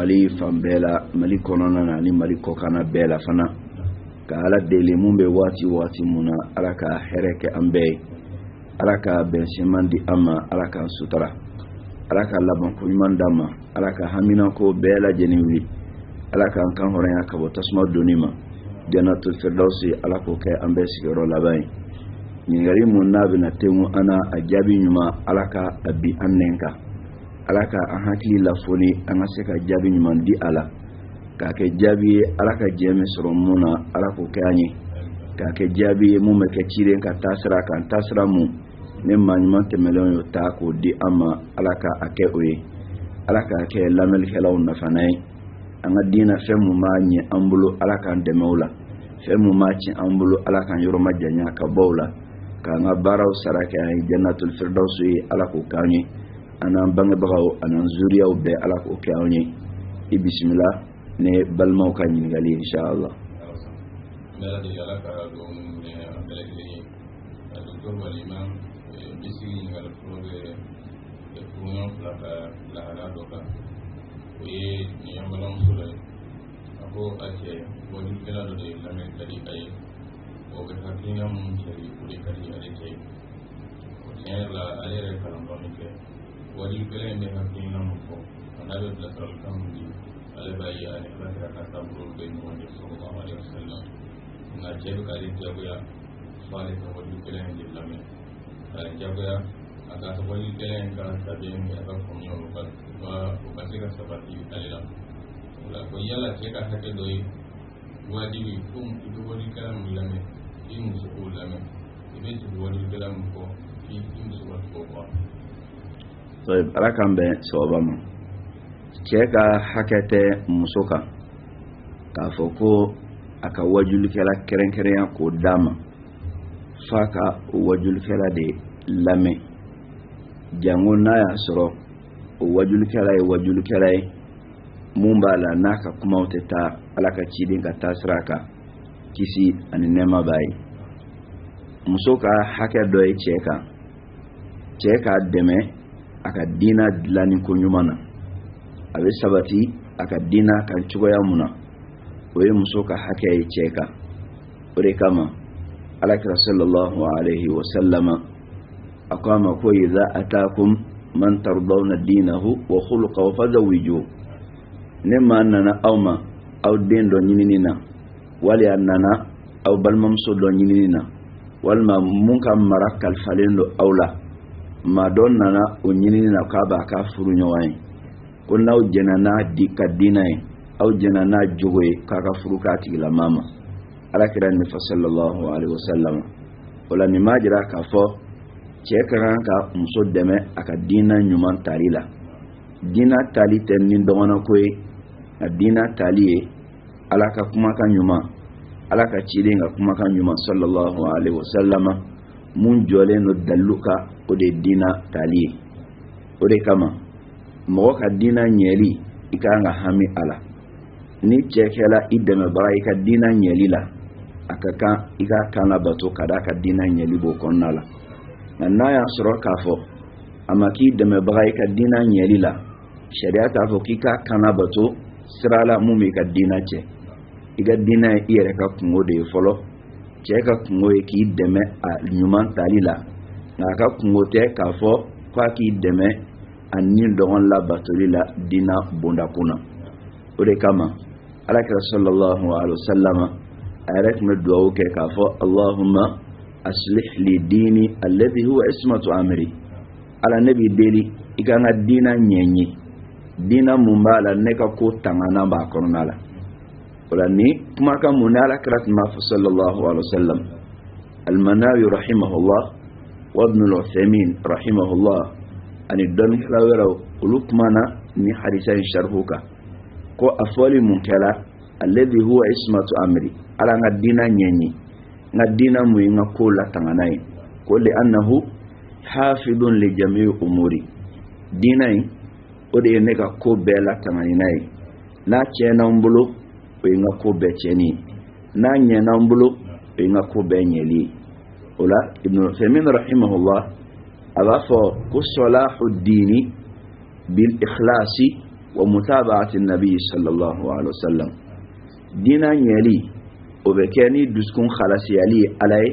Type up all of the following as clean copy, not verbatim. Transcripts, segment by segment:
Mali fambela Mali konona na ni Mali kokana bela fana ka ala dele mun be wati muna ala ka hereke ambe ala ka bensimandi ama ala ka sutara ala ka laban ko dama ala ka hamina ko bela jeniwi ala ka kan horanya ka botasma donima jannatul firdausi ala ko kay ambe sigoro labai nyingari mun nabi na temu ana ajabi nyuma ala ka abi annenka ala ka ahaki la foni anga seka jabi nyuma di ala ka ke jabi ala ka jeme soro muna ala ko kany ka ke jabi mu me ke ciren ka tasra kan tasra mu ne manima temelon yo ta ko di ama ala ka ake oye ala ka ke lamel helaw na fanay anga dina femu ma nyi ambulo ala kan demewla femu ma ci ambulo ala kan yoro majanya ka bawla ka nga baraw saraka ay jannatul firdausi ala ko kany ana bangi bagaw ana zuriyaw be ala ko kany bismillah ne balmaw kan ngali inshallah mela di ala ka do ne ambelegli docteur walimam bisi ngal projet de promotion la ala doka e ni amalam sulay ako ake wadi kala do de lamen kadi ay o ga hakina mun sari kudi kadi ale ke o tiyan la ale re kalam do ke wadi kala ne hakina mun ko anabe la sal kam di ale bayi ale kala ka sabro be mo ni sallallahu alaihi wasallam na jebu kali jabuya swale ko wadi kala ne lamen jabuya aga to wadi kala ne ka sabe ne aka kunyo ba ba se ka sabati ale la ko yala ke ka hake doyi wadi kum ido wadi kala mun lamen musu ko lame ibe ti wadi dalam ko fi musu ko ko so arakambe sobama cheka hakete musoka ka foko aka wajul kala keren ko dama faka wajul kala de lame jangona ya soro wajul kala mumbala naka kuma uteta alaka cidin ka tasraka kisi ani nema bai musoka hake doy cheka deme aka dina dilani ko nyumana abe sabati aka dina kan chugoya muna oye musoka hake cheka ore kama alaka sallallahu alaihi wasallama aqama ko idha atakum man tardawna dinahu wa khuluquhu fazawiju nema nana awma aw dendo nyinina wali annana aw balmam so do nyinina walma munka marakal falendo awla ma don nana o nyinina ka ba ka furu nyawai ko naw jenana dikadina aw jenana jogoy ka ka furu ka tigila mama ala kiran ni sallallahu alaihi wasallam wala ni majira ka fo chekara ka muso deme aka dina nyuman talila dina talite ni ndona koy dina taliye alaka kuma kan nyuma alaka cire nga kuma kan nyuma sallallahu alaihi wasallama mun jole no dalluka o de dina taliye o de kama mo ka dina nyeli ikanga hami ala ni chekela ideme bara ika dina nyeli la akaka ika kana bato kada ka dina nyeli bo konnala na ya soro kafo amaki deme bara ika dina nyeli la sharia ta fo kika kana bato sirala mumi ka dina che iga dina iyere ka kungo de folo che ka kungo ki deme a nyuman talila na ka kungo te ka fo kwa ki deme anni dogon la batolila dina bonda kuna ore kama alaka sallallahu alaihi wasallam ayat me du'a ke ka fo allahumma aslih li dini alladhi huwa ismatu amri ala nabi deli iga na dina nyenyi dina mumbala neka ko tangana ba kornala wala ni kuma kan munala krat ma sallallahu alaihi wasallam al-manawi rahimahullah wa ibn al-uthaymin rahimahullah ani don lawera ulukmana ni hadisa sharhuka ko afali munkala alladhi huwa ismatu amri ala ngadina nyenyi ngadina muinga ko la tanganai ko li annahu hafidun li jami'i umuri dinai ode neka ko bela tanganinai na chena mbulu inga ko be cheni na nyena mbulu inga ko be nyeli ola ibn Uthaymeen rahimahullah abafo ko salahud dini bil ikhlasi ومتابعة النبي صلى الله عليه وسلم دينا يلي وبكاني دسكون خلاص يلي علي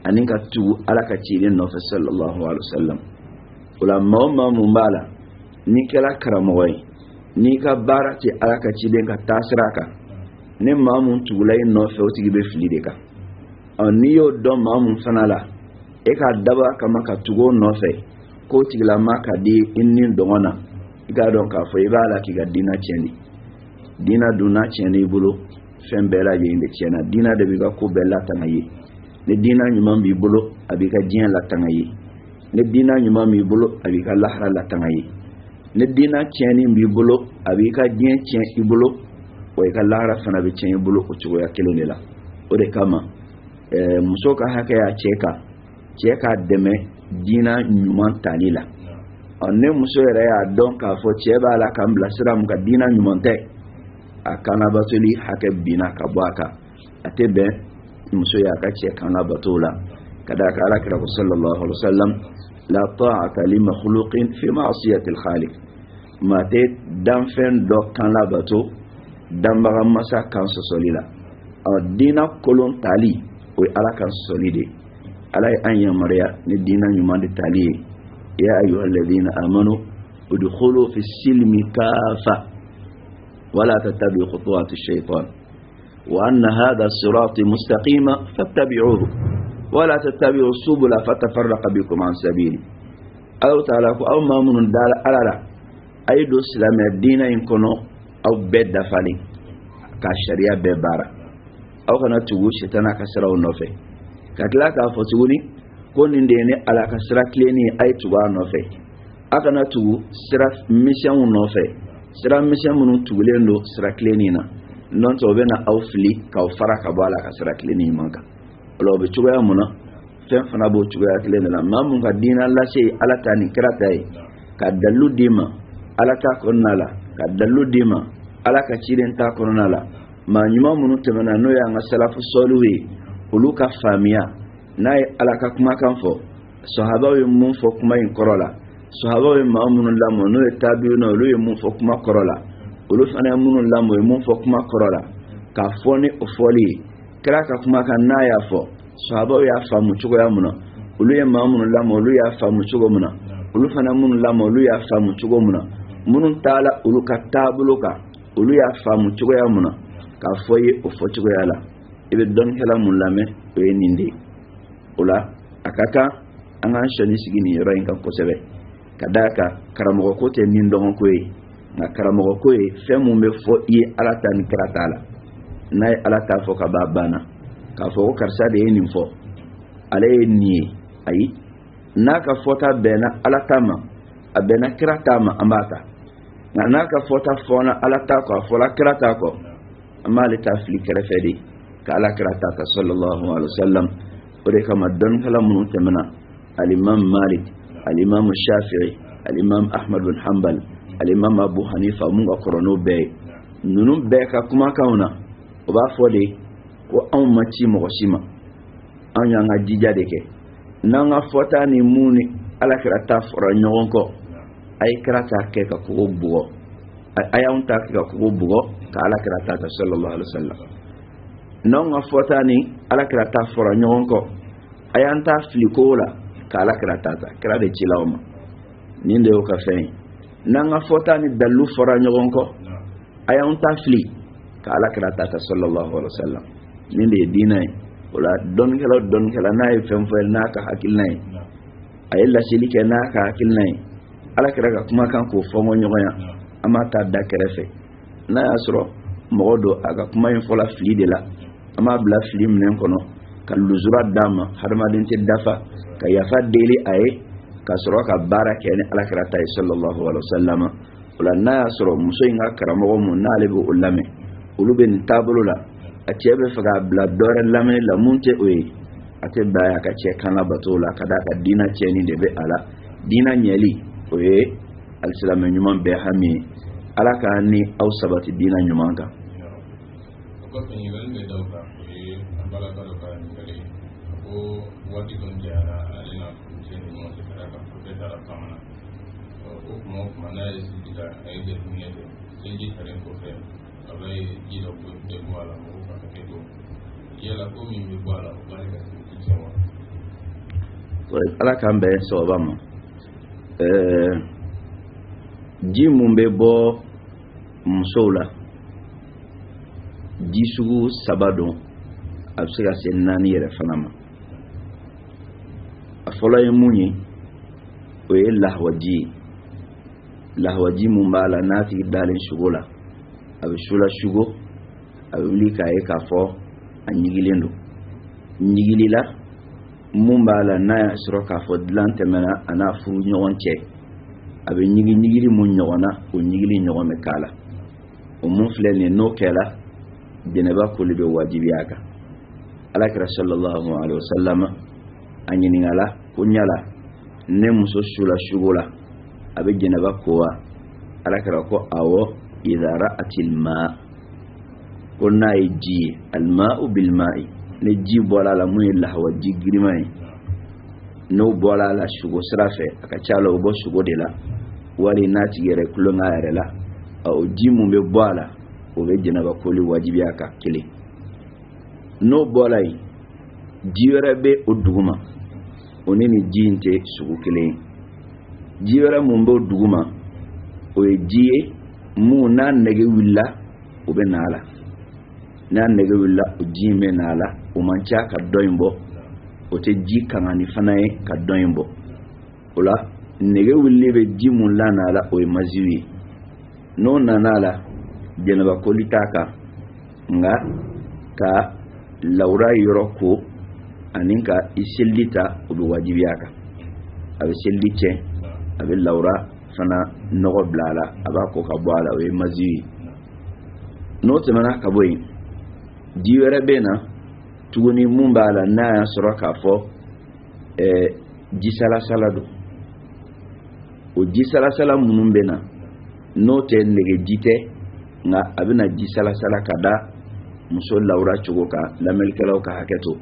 أنك تو على كتير النبي صلى الله عليه وسلم ولما ما مبالا نكلا كراموي نيكا بارتي على كتير كتاسراكا نما من تولي النبي وتجي بفليدكا أو نيو دم ما من فنالا إكا دبا كما كتوغو النبي كوتي لما كدي إني دونا iga don ka fo ibala ki ga dina cheni dina duna cheni bulu fembela je inde chena dina de biga ko bella tanayi ne dina nyuma bi bulu abika jien la tanayi ne dina nyuma mi bulu abika lahra la tanayi ne dina cheni bi bulu abika jien chen ibulu o ka lahra fana bi chen ibulu o chugo ya kelene la o de kama musoka haka ya cheka deme dina nyuma tanila ne muso yɛrɛ y'a dɔn k'a fɔ cɛ b'a la k'an bila sira mun ka diina ɲuman tɛ a kan ka batoli hakɛ binna ka bɔ a kan a tɛ bɛn muso y'a ka cɛ kan ka bato la ka d'a kan alakira ko sallallahu alaihi wa sallam la ta'ata li makhluqin fi ma'siyati al-khaliq maa tɛ danfɛn dɔ kan la bato danbaga masa kan sɔsɔli la diina kolon tali o ye ala kan sɔsɔli de ala ye an yamaruya ni diina ɲuman de tali ye يا أيها الذين آمنوا ادخلوا في السلم كافة ولا تتبعوا خطوات الشيطان وأن هذا الصراط مستقيم فاتبعوه ولا تتبعوا السبل فتفرق بكم عن سبيله أو تعالى أو ما من دال على أي دو سلام الدين إن كنوا أو بيت دفالي كالشريعة ببارة أو كنا تقول شيطانا كسروا النوفي كتلاك أفتقولي ko nin de ne ala ka sira kleni ay tuba no fe aka na tu sira mission no fe sira mission mun tugulen do sira kleni na non to be na awfli ka fara ka bala ka sira kleni manka lo be tuba muna fen fana bo tuba kleni la mamun ka dina la sey ala tani krata yi ka dallu dima ala ta konnala ka dallu dima ala ka ciren ta konnala ma nyuma mun temana no ya ngasalafu soluwi uluka famia nay ala ka kuma kan fo sahaba yi mun fo kuma in korola sahaba yi ma'amun lamo no tabi'u no lu yi mun fo kuma korola ulu fana mun lamo yi mun fo kuma korola ka foni ofoli kira ka kuma kan na ya fo sahaba ya fa mu chugo ya muna ulu yi ma'amun lamo lu ya fa mu chugo muna ulu fana mun lamo lu ya fa mu chugo muna mun tala ulu ka tabuluka ulu ya fa mu chugo ya muna ka foyi ofo chugo ya la ibe don kala mun lame o nindi ola akaka an an shani sigi ni yɔrɔ in kan kosɛbɛ ka d'a kan karamɔgɔ ko tɛ nin dɔgɔn ko ye nka karamɔgɔ ko ye fɛn mun bɛ fɔ i ye ala ta ni kira t'a la n'a ye ala t'a fɔ ka b'a banna k'a fɔ ko karisa de ye nin fɔ ale ye nin ye ayi n'a ka fɔta bɛnna ala ta ma a bɛnna kira ta ma an b'a ta nka n'a ka fɔta fɔna ala ta kɔ a fɔla kira ta kɔ an b'ale ta fili kɛrɛfɛ de ka ala kira ta ta sallallahu alaihi wa sallam o de kama dɔn kala minnu tɛmɛna al-imam Malik al-imam Shafi'i al-imam Ahmad bin Hanbal al-imam Abu Hanifa mun ka kɔrɔ n'o bɛɛ ye ninnu bɛɛ ka kumakanw na o b'a fɔ de ko anw ma ci mɔgɔ si ma anw y'an ka jija de kɛ n'an ka fɔta ni mun ni alakira ta fɔra ɲɔgɔn kɔ a ye kira ta kɛ ka kogo bugɔ a y'anw ta kɛ ka kogo bugɔ ka alakira ta ta sallallahu alaihi wa sallam n'anw ka fɔta ni alakira ta fɔra ɲɔgɔn kɔ a y'an ta fili kogo la ka alakira ta ta kira de ci la o ma nin de y'o ka fɛn ye n'an ka fɔta ni dalilu fɔra ɲɔgɔn kɔ a y'an ta fili ka alakira ta ta sallallahu alaihi wa sallam nin de ye diinɛ ye o la dɔnnikɛla n'a ye fɛn fɔ n'a ka hakilina ye a ye laseli kɛ n'a ka hakilina ye alakira ka kumakan k'o fɔngɔ ɲɔgɔn ya an b'a ta da kɛrɛfɛ n'a y'a sɔrɔ mɔgɔ do a ka kuma in fɔla fili de la an b'a bila fili minɛn kɔnɔ ka luzura d'a ma hadamaden tɛ dafa ka yafa deli a ye ka sɔrɔ ka baara kɛ ni alakira ta ye sallallahu alaihi wa sallam o la n'a y'a sɔrɔ muso in ka karamɔgɔ mun n'ale bɛ o lamɛn olu bɛ nin taabolo la a cɛ bɛ fɛ k'a bila dɔwɛrɛ lamɛn la mun tɛ o ye a tɛ bɛn a ka cɛ kan la bato la ka d'a ka diinɛ tiɲɛni de bɛ a la diinɛ ɲɛli o ye alisilamɛ ɲuman bɛɛ hami ye ala k'an ni aw sabati diinɛ ɲuman kan. kuma mana ya su gida a yi da duniya da sai ji karen kofe a bai ji da kuma da buwala ko ka kake to yala ko min bi buwala ko ba ka su cewa to ala kan be so ba mo ji mun be bo musola ji sugu sabado absiga sen nani yere fanama afolo ye munyi o ye lahwaji mun b'a la n'a tigi dalen sugo la a bɛ sula sugo a bɛ wuli k'a ye k'a fɔ a ɲigilen don ɲigilila mun b'a la n'a y'a sɔrɔ k'a fɔ dilan tɛmɛna a n'a furu ɲɔgɔn cɛ a bɛ ɲigili mun ɲɔgɔn na o ɲigili ɲɔgɔn bɛ k'a la o mun filɛ nin ye n'o kɛla jɛnɛba koli bɛ wajibiya kan alakira sallallahu alaihi wasallam a ɲiningala ko ɲala ne muso sula sugo la a bɛ jɛnɛba ko wa alakira ko awɔ idha ra'atil ma ko n'a ye ji ye alma'u bil ma'i ne ji bɔra la mun ye lahawa ji girima ye n'o bɔra la sugo sira fɛ a ka ca la o bɔ sugo de la wali n'a tigi yɛrɛ kulon k'a yɛrɛ la o ji mun bɛ bɔ a la o bɛ jɛnɛba koli wajibiya kan kelen n'o bɔra yen ji wɛrɛ bɛ o duguma o ni ji in tɛ sugu kelen ye ji wɛrɛ mun b'o duguma o ye ji ye mun n'a nege wulila o bɛ na a la n'a nege wulila o ji in bɛ na a la o man ca ka dɔ in bɔ o tɛ ji kangani fana ye ka dɔ in bɔ o la nege wulili bɛ ji mun la na a la o ye maziw ye n'o nana a la jɛnɛba koli t'a kan nka ka lawura yɔrɔ ko ani ka i selili ta o bɛ wajibiya kan a bɛ selili tiɲɛ a bɛ lawura fana nɔgɔ bila a la a b'a ko ka bɔ a la o ye maziw ye n'o tɛmɛna ka bɔ yen ji wɛrɛ bɛ na tuguni mun b'a la n'a y'a sɔrɔ k'a fɔ ji salasala don o ji salasala minnu bɛ na n'o tɛ nege ji tɛ nka a bɛna ji salasala ka da muso lawura cogo kan lamɛnnikɛlaw ka hakɛ to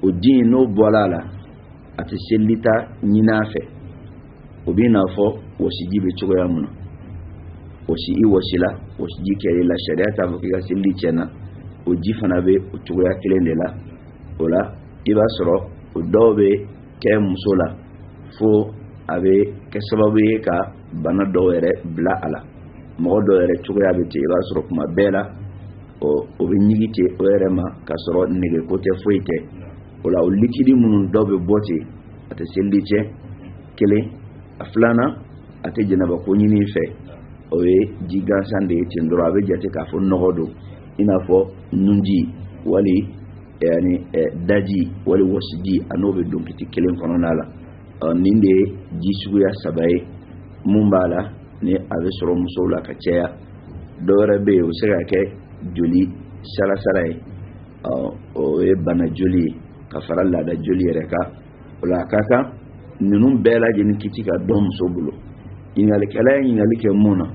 o ji in n'o bɔra a la a tɛ selili ta ɲini a fɛ o bɛ n'a fɔ wɔsiji bɛ cogoya mun na wɔsi i wɔsila wɔsiji kɛr'i la sariya t'a fɔ k'i ka selili tiɲɛna o ji fana bɛ o cogoya kelen de la o la i b'a sɔrɔ o dɔw bɛ kɛ muso la fo a bɛ kɛ sababu ye ka bana dɔw yɛrɛ bila a la mɔgɔ dɔw yɛrɛ cogoya bɛ ten i b'a sɔrɔ kuma bɛɛ la o bɛ ɲigi ten o yɛrɛ ma k'a sɔrɔ nege ko tɛ foyi tɛ o la o likidi minnu dɔw bɛ bɔ ten a tɛ selili tiɲɛ kelen a filanan a tɛ jɛnɛba ko ɲini fɛ o ye ji gansan de ye ten dɔrɔn a bɛ jate k'a fɔ nɔgɔ don i n'a fɔ nunji wali daji wali wɔsiji a n'o bɛ donkiti kelen kɔnɔna la nin de ye ji suguya saba ye mun b'a la ni a bɛ sɔrɔ musow la ka caya dɔ wɛrɛ bɛ yen o bɛ se ka kɛ joli salasala ye o ye bana joli ye ka fara laada joli yɛrɛ kan o la a ka kan ninnu bɛɛ lajɛlen kiti ka dɔn muso bolo ɲiniŋalikɛla ye ɲiniŋali kɛ mun na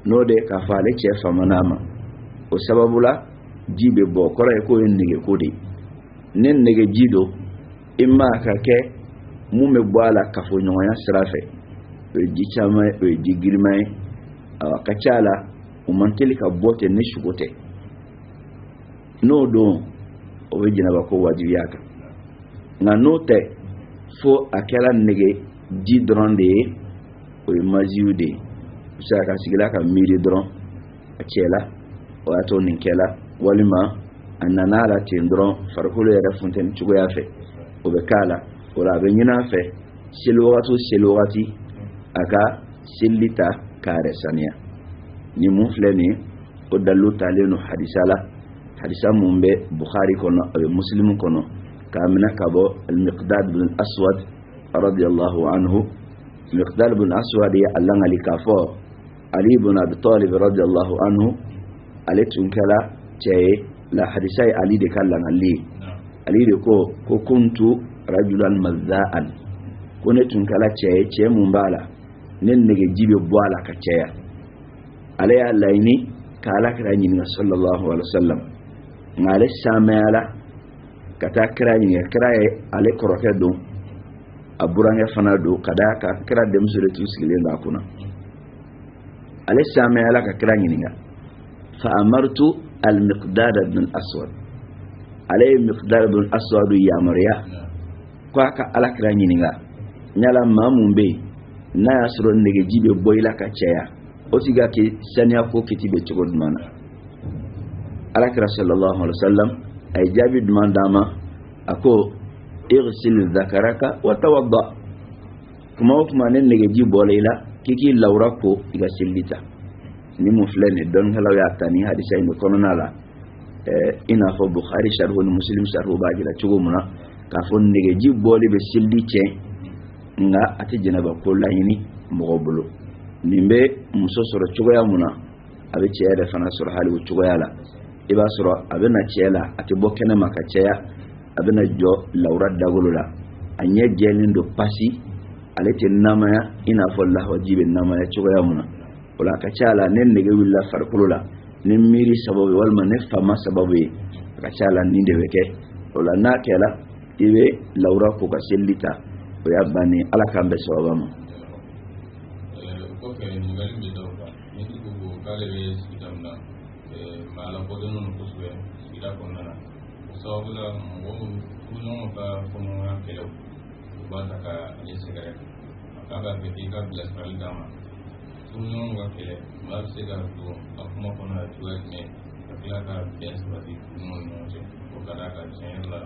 n'o de ye k'a fɔ ale cɛ faamana a ma o sababu la ji bɛ bɔ kɔrɔ ye k'o ye negeko de ye ne nege ji don i ma ka kɛ mun bɛ bɔ a la kafoɲɔgɔnya sira fɛ o ye ji caman ye o ye ji girima ye a ka ca la o man teli ka bɔ ten ni sugo tɛ n'o don o bɛ jɛnɛba ko wajibiya kan nka n'o tɛ fo a kɛra nege ji dɔrɔn de ye o ye maziw de ye o bɛ se ka sigila ka miiri dɔrɔn a cɛla o y'a to nin kɛla walima a nana a la ten dɔrɔn farikolo yɛrɛ funtɛni cogoya fɛ o bɛ k'a la o la a bɛ ɲini a fɛ seli wagati o seli wagati a ka selili ta k'a yɛrɛ saniya ni mun filɛ nin ye o dalilu talen don hadisa la hadisa mun bɛ Bukhari kɔnɔ a bɛ Muslim kɔnɔ k'a minɛ ka bɔ al-Miqdad bin Aswad radiyallahu anhu Miqdad bin Aswad ye a langali k'a fɔ Ali ibn Abi Talib radiyallahu anhu ale tun kɛla cɛ ye la hadisa ye Ali de ka langali ye Ali de ko kuntu rajulan mazza'an ko ne tun kɛla cɛ ye cɛ mun b'a la ne nege ji bɛ bɔ a la ka caya ale y'a laɲini ka Alakira ɲininka sallallahu alaihi wasallam nka ale saamɛyala ka taa kira ɲininka kira ye ale kɔrɔkɛ don aburange fana do kadaka kira demso de tusigile ga kuna ale same ala ka kira nyininga fa amartu al miqdad ibn al aswad ale miqdad ibn al aswad ya mariya ko aka ala kira nyininga nyala mamumbe na yasro ndege jibe boyla ka ceya o tiga ke sanya ko kitibe cogod mana ala kira sallallahu alaihi wasallam ay jabi demandama ako irsil dhakaraka wa tawadda kuma ne ndege ji bolayla kiki lawra ko iga sillita ni mu flene don halaw ya tani hadisa ino konona la ina fo bukhari sharhu muslim sharhu bajila cogo muna ka fo ndege ji bolé be sildi ce nga ati janaba ko layini mogobulu nimbe muso soro cogoya muna abe ceyade fana soro hali wo cogoya la iba soro abe na ceyala ati bokene maka ceya abe na jo lawra dagolo la anye gelin do pasi alete namaya ina fo Allah wajibe namaya cogoya muna wala ka cala nen nege willa farkulu la nen miri sababu walma ne fama sababu ka cala ni de weke wala na kela ibe lawra ko ka sellita o ya bani ala kan be sababa ko ke ni ngal mi do ba ni ko kale be sitamna mala ko do non ko suwe sida ko nana sababu la mo kuno ka ko mo ya kelo ba ta ka ni sigaret ka ba be ka bless mal dama kuno wa kele ma sigaret do akuma ko na tuwa ne ka ka yes ba di kuno no je ko kada ka chen la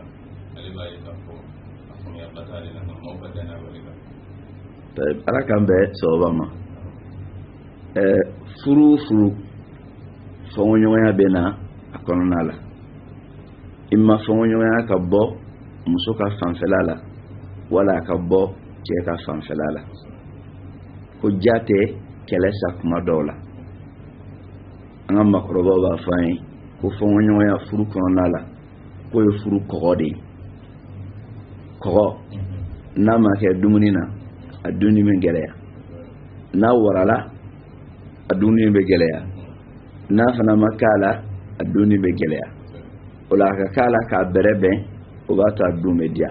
ale ba ka ko ya batale na mo badana waliga ala kan be sababa furu fongonyoya bena akonona la imma fongonyoya ka bo muso ka fanfelala wala ka bo je ka fanfelala ko jate kelesa kuma dola anga makroba ba fain ko fongonyoya furu konona la ko e furu kogode kogo nama ke dumunina aduni men geleya na warala aduni be geleya na fana makala aduni be geleya ola ka kala ka berebe o ba ta dume dia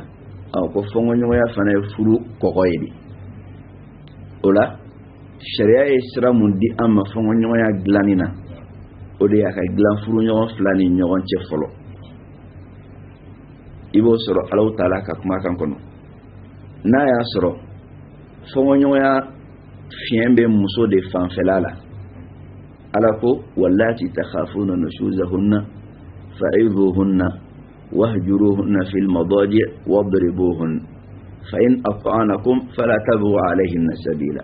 aw ko fongo nyoya fana furu kogoyedi ola sharia isra mundi amma fongo nyoya glanina o de ya ka glan furu nyoon flani nyoon che folo ibo soro Allah taala ka kuma kan kono na ya soro fongo nyoya fiembe muso de fanfelala alako wallati takhafuna nushuzahunna fa'idhuhunna wahjuruhunna fil madaji wadribuhun fa in ata'anakum fala tabu alayhinna sabila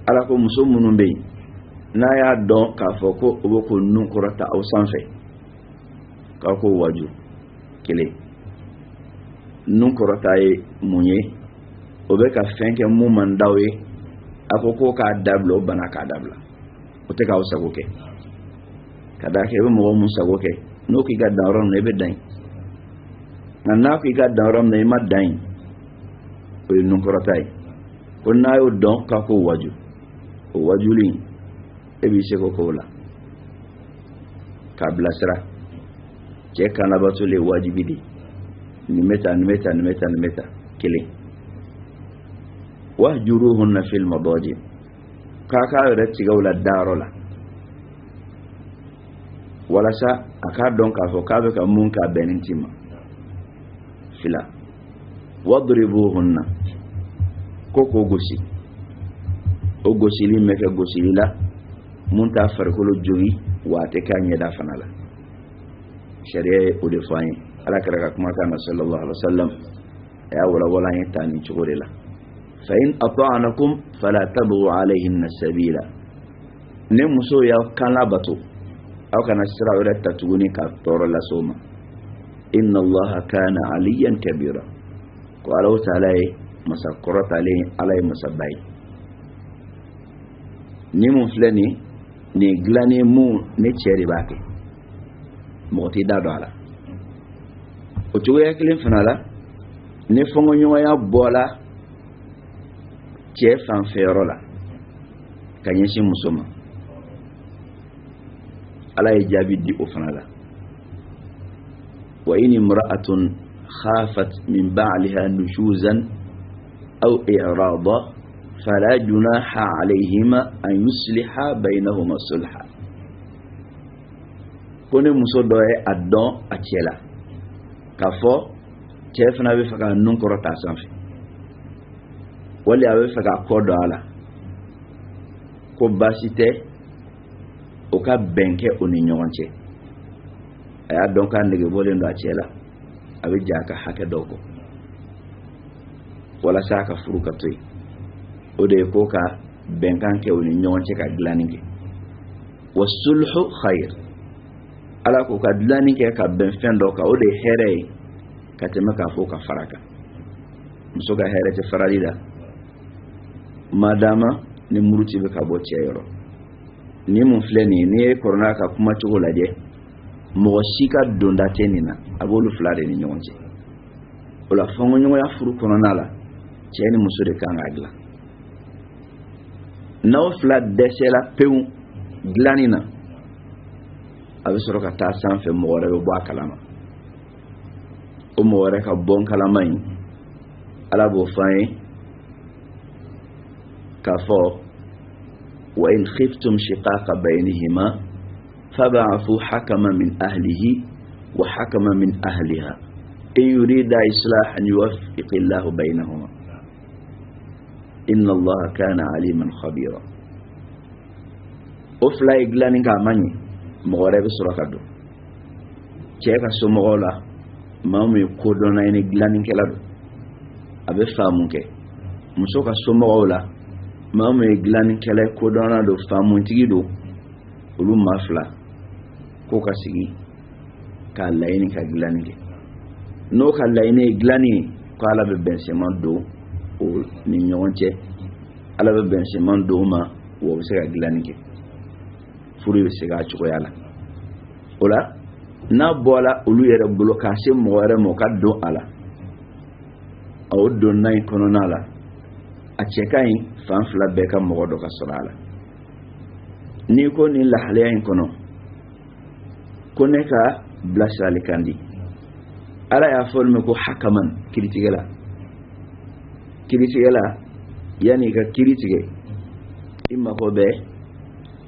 alako muso munumbe na ya don ka foko oboko nunkurata aw sanfe ka ko waju kele nunkurata e munye obe ka fenke mu mandawe akoko ka dablo bana ka dabla o te ka usago ke kada ke be mo mu sago ke no ki ga daron ne be dai na ki ga daron ne ma dai o nun korotai ko na yo don ka ko waju o wajuli e bi se ko kola ka blasra je kana batule wajibidi ni meta kile wahjuruhunna fil madaji kaka reti gawla darola wala sa aka don ka fo ka be ka mun ka benintima fila wadribuhunna koko gosi o gosi li meke gosi la mun ta farkolo jogi wate ka nyeda fanala sharia o de fany ala kara kuma kana sallallahu alaihi wasallam ya wala yitani chugorela فإن أطعنكم فلا تبغوا عليهن السبيل نمسو يا كلابتو أو كان السرع تتغني كالطور لسوما إن الله كان عليا كبيرا قالوا تعالى مسكرت عليه مسبعي نمو فلاني نغلاني مو نتشيري باكي موتي دادو على وتوغي يكلم فنالا نفنغو نيويا بولا che fanferola kanyeshi musoma ala yajabi di ofanala wa in imra'atun خافت من بعلها نشوزا أو إعراضا فلا جناح عليهما أن يصلحا بينهما صلحا كوني مسودوه أدون أتيلا كفو تيفنا بفكا ننكرة تاسانفي ولي أبفكا كودو على ko basi tɛ o ka bɛnkɛ o ni ɲɔgɔn cɛ a y'a dɔn k'a nege bɔlen don a cɛ la a bɛ ja a ka hakɛ dɔw kɔ walasa a ka furu ka to yen o de ye ko ka bɛnkan kɛ o ni ɲɔgɔn cɛ ka dilanni kɛ wa sulhu khayr ala ko ka dilanni kɛ ka bɛn fɛn dɔ kan o de ye hɛrɛ ye ka tɛmɛ k'a fɔ ka fara kan muso ka hɛrɛ tɛ farali la madama ni muruti be ka bɔ cɛ yɔrɔ ni mun filɛ nin ye ni ye kɔrɔna ka kuma cogo lajɛ mɔgɔ si ka donda tɛ nin na a b'olu fila de ni ɲɔgɔn cɛ o la fɔnkɔɲɔgɔnya furu kɔnɔna la cɛ ni muso de kan ka dilan n'aw fila dɛsɛla pewu dilanni na a bɛ sɔrɔ ka taa sanfɛ mɔgɔ wɛrɛ bɛ bɔ a kalama o mɔgɔ wɛrɛ ka bɔ n kalama in ala b'o fɔ an ye k'a fɔ وإن خفتم شقاق بينهما فبعثوا حكما من أهله وحكما من أهلها إن يريد إصلاحا يوفق الله بينهما إن الله كان عليما خبيرا أفلا إغلاني كاماني مغرب سرقادو كيكا سمغولا مامي كودونا إن إغلاني كلادو أبي فامونك مسوكا سمغولا mamu glani kele ko dona do famu tigi do ulu mafla ko ka sigi ka layini ka glani ke no ka layini glani ko ala be bensement do o ni nyonche ala be bensement do ma wo se ka glani ke furu be se ga chuko yala ola na bola ulu yere bolo ka se mo were mo ka do ala o do nay kono nala a cɛkaɲi fan fila bɛɛ ka mɔgɔ dɔ ka sɔrɔ a la ni ko ni lahalaya in kɔnɔ ko ne ka bilasirali kan di ala y'a fɔ min ko hakaman kiritigɛla yanni ka kiri tigɛ i mago bɛ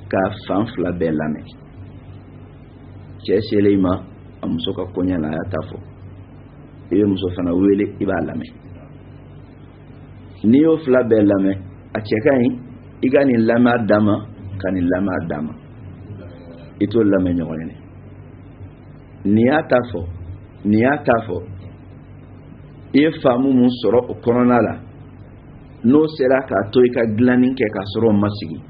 ka fan fila bɛɛ lamɛn cɛ selen i ma a muso ka kɔɲɛ la a y'a ta fɔ i bɛ muso fana wele i b'a lamɛn ni y'o fila bɛɛ lamɛn a cɛ ka ɲi i ka nin lamɛn a dama ka nin lamɛn a dama i t'o lamɛn ɲɔgɔn ye nin y'a ta fɔ i ye faamu mun sɔrɔ o kɔnɔna la n'o sera k'a to i ka dilanni kɛ k'a sɔrɔ o ma sigi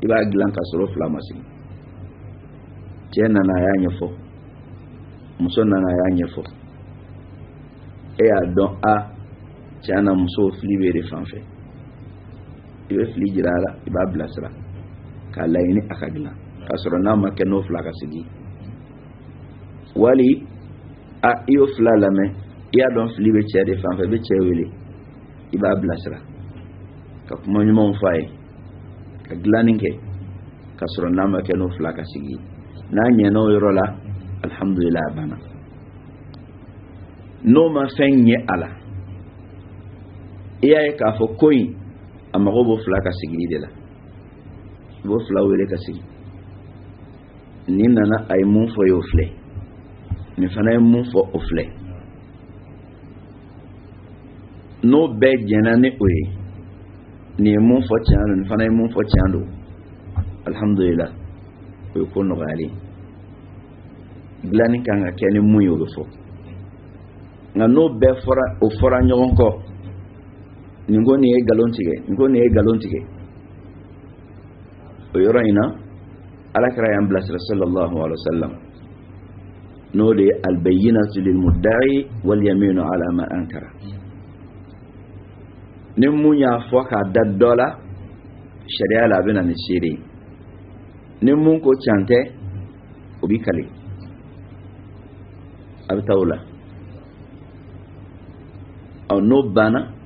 i b'a dilan k'a sɔrɔ fila ma sigi cɛ nana a y'a ɲɛfɔ muso nana a y'a ɲɛfɔ e y'a dɔn a tiɲɛna muso fili bɛ de fan fɛ i bɛ fili jira a la i b'a bilasira k'a laɲini a ka dilan k'a sɔrɔ n'a ma kɛ n'o fila ka sigi wali a i y'o fila lamɛn i y'a dɔn fili bɛ cɛ de fan fɛ i bɛ cɛ wele i b'a bilasira ka kuma ɲumanw fɔ a ye ka dilanni kɛ k'a sɔrɔ n'a ma kɛ n'o fila ka sigi n'a ɲɛna o yɔrɔ la alhamdulillah a banna n'o ma fɛn ɲɛ a la i y'a ye k'a fɔ ko in a mago b'o fila ka sigili de la i b'o fila wele ka sigi ni nana a ye mun fɔ ye o filɛ nin fana ye mun fɔ o filɛ n'o bɛɛ jɛna ni o ye nin ye mun fɔ tiɲɛ don nin fana ye mun fɔ tiɲɛ don alhamdulillah o ye ko nɔgɔyalen dilanni kan ka kɛ ni mun ye o bɛ fɔ nka n'o bɛɛ fɔra o fɔra ɲɔgɔn kɔ nin ko nin ye galon tigɛ nin ko nin ye galon tigɛ o yɔrɔ in na alakira y'an bilasira sallallahu alaihi wasallam n'o de ye albayyinatu lil mudda'i wal yaminu ala ma ankara ni mun y'a fɔ k'a da dɔ la sariya la a bɛ na ni seere ye ni mun ko can tɛ o bi kale a bɛ taa o la n'o banna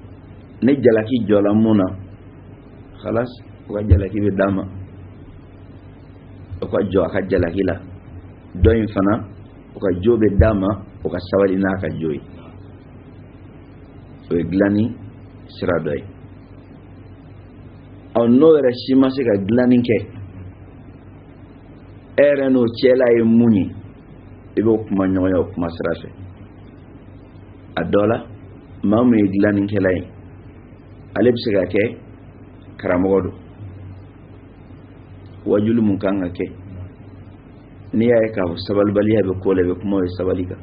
ne jalaki jɔla mun na khalas o ka jalaki bɛ d'a ma o ka jɔ a ka jalaki la dɔ in fana o ka jo bɛ d'a ma o ka sabali n'a ka jo ye o ye dilanni sira dɔ ye n'o yɛrɛ si ma se ka dilanni kɛ e yɛrɛ n'o cɛla ye mun ye i b'o kuma ɲɔgɔn ye o kuma sira fɛ a dɔ la maa min ye dilannikɛla ye ale bɛ se ka kɛ karamɔgɔ don wajulu mun kan ka kɛ n'i y'a ye k'a fɔ sabalibaliya bɛ ko la i bɛ kuma o ye sabali kan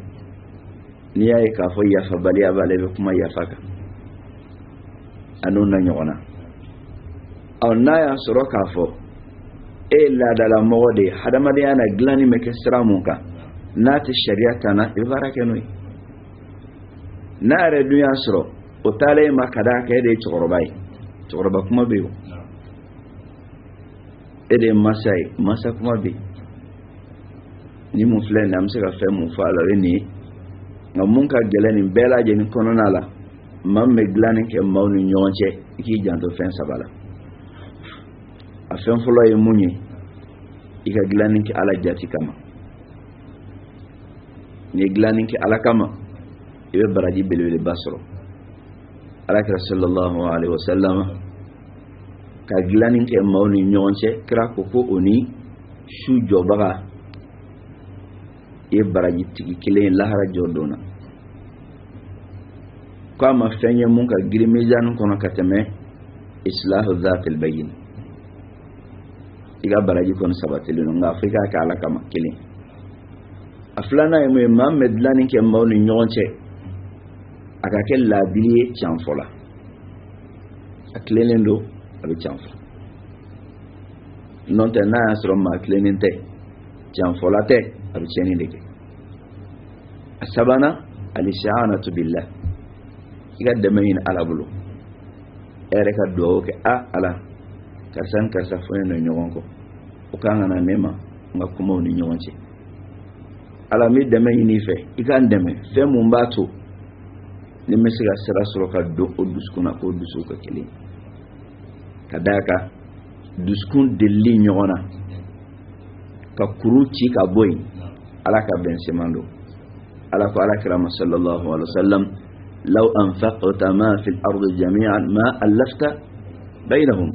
n'i y'a ye k'a fɔ yafabaliya b'a la i bɛ kuma yafa kan a n'o na ɲɔgɔn na n'a y'a sɔrɔ k'a fɔ e ye laadalamɔgɔ de ye hadamadenya na dilanni bɛ kɛ sira mun kan n'a tɛ sariya tan na i bɛ baara kɛ n'o ye n'a yɛrɛ dun y'a sɔrɔ o taalen ma ka d'a kɛ e de ye cɛkɔrɔba ye cɛkɔrɔba kuma bɛ yen e de ye masa ye masa kuma bɛ yen ni mun filɛ nin an bɛ se ka fɛn mun fɔ a la o ye nin ye nka mun ka gɛlɛn nin bɛɛ lajɛlen kɔnɔna la maa min bɛ dilanni kɛ maaw ni ɲɔgɔn cɛ i k'i janto fɛn saba la a fɛn fɔlɔ ye mun ye i ka dilanni kɛ ala jati kama n'i ye dilanni kɛ ala kama i bɛ baraji belebeleba sɔrɔ alakira sallallahu alaihi wasallam ka dilanni kɛ maaw ni ɲɔgɔn cɛ kira ko ko o ni su jɔbaga i ye baraji tigi kelen ye lahara jɔ don na ko a ma fɛn ye mun ka girin mizani kɔnɔ ka tɛmɛ islahu zatil bayin i ka baraji kɔni sabatilen don nka fo i k'a kɛ ala kama kelen a filanan ye mun ye maa min bɛ dilanni kɛ maaw ni ɲɔgɔn cɛ a ka kɛ laadili ye canfɔ la a tilenen don a bɛ canfɔ n'o tɛ n'a y'a sɔrɔ maa tilenen tɛ canfɔla tɛ a bɛ tiɲɛni de kɛ a sabanan al-isti'anatu billah i ka dɛmɛ ɲini ala bolo e yɛrɛ ka dugawu kɛ ala karisa ni karisa fɔlen don ɲɔgɔn kɔ o kan ka na ne ma n ka kumaw ni ɲɔgɔn cɛ ala n bɛ dɛmɛ ɲini i fɛ i ka n dɛmɛ fɛn mun b'a to ni bɛ se ka sira sɔrɔ ka don o dusukun na k'o dusu ka kelen ka d'a kan dusukun delili ɲɔgɔn na ka kuru ci ka bɔ yen ala ka bɛn seman don ala ko alakira ma sallallahu alaihi wasallam law anfaqta ma fil ardi jami'an ma allafta bainahum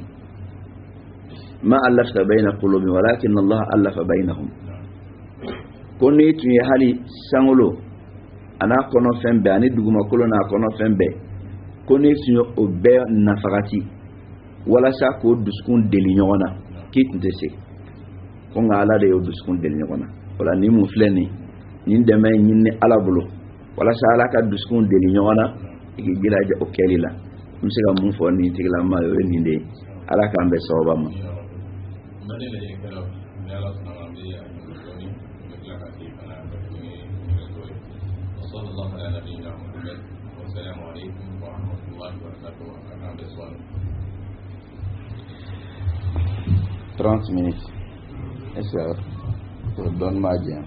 ma allafta baina qulubihim walakin Allah allafa bainahum ko ni tun ye hali sangolo ana kɔnɔ fɛn bɛɛ ani dugumakolo n'a kɔnɔ fɛn bɛɛ ko ni tun ye o bɛɛ nafagati walasa k'o dusukun deli ɲɔgɔn na k'i tun tɛ se ko nka ala de y'o dusukun deli ɲɔgɔn na o la ni mun filɛ nin dɛmɛ ɲini ala bolo walasa ala ka dusukun deli ɲɔgɔn na i k'i jilaja o kɛli la n bɛ se ka mun fɔ nin tigilama o ye nin de ye ala k'an bɛn sababa ma وصلى الله على نبينا محمد والسلام عليكم ورحمة الله وبركاته. 30 minutes. Est-ce que ça donne ma bien?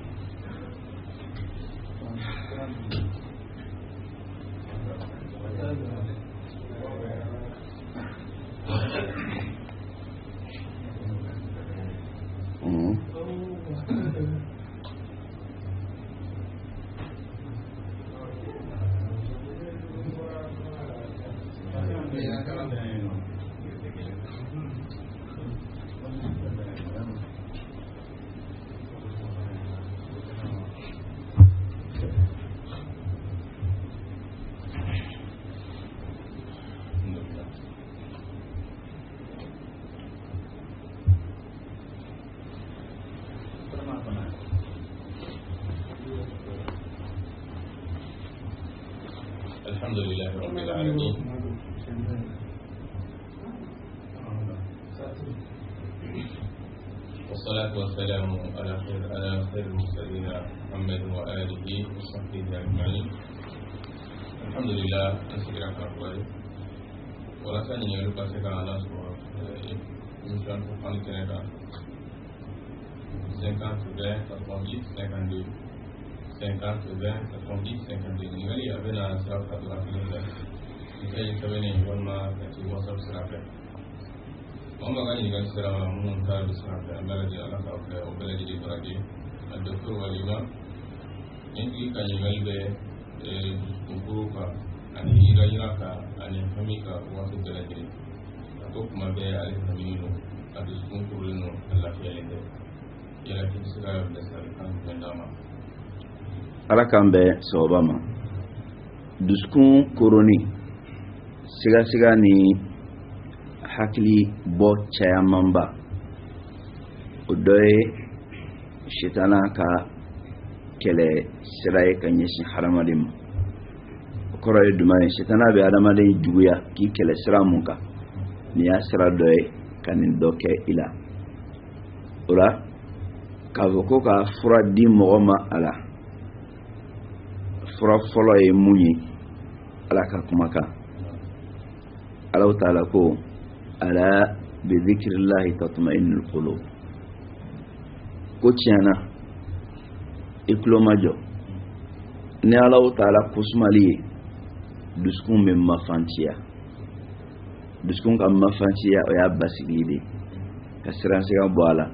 الحمد لله رب العالمين والصلاة والسلام على خير المرسلين محمد وآله وصحبه أجمعين. الحمد لله نسير أكبر ولا ثاني يلقى سكان الله سبحانه يمكن أن كندا 50 20 52 50 20 70 52 ningali abena siraf kadra filenda sai sabene wonna kati wasab sirafe mama gani gan sirawa mun ta sirafe amara di ala ka ka obele di baradi docteur walima indi kan ngalbe kuruka ani yira ka ani famika wato dalagiri to kuma be ali famino adu kunkurino Allah ya yende yala kin sira da sarkan dama ala kan bɛ sababa ma dusukun koroni siga ni hakili bɔ cayamanba o dɔ ye sitana ka kɛlɛ sira ye ka ɲɛsin hadamaden ma o kɔrɔ ye jumɛn ye sitana bɛ hadamaden juguya k'i kɛlɛ sira mun kan nin y'a sira dɔ ye ka nin dɔ kɛ i la o la k'a fɔ ko ka fura di mɔgɔ ma a la fura fɔlɔ ye mun ye ala ka kumakan Allah ta'ala ko ala bi dhikrillahi tatma'innul qulub ko tiɲɛna i tulo ma jɔ ni Allah ta'ala kusumali ye dusukun bɛ mafantiya dusukun ka mafantiya o y'a basigi de ka siransiga bɔ a la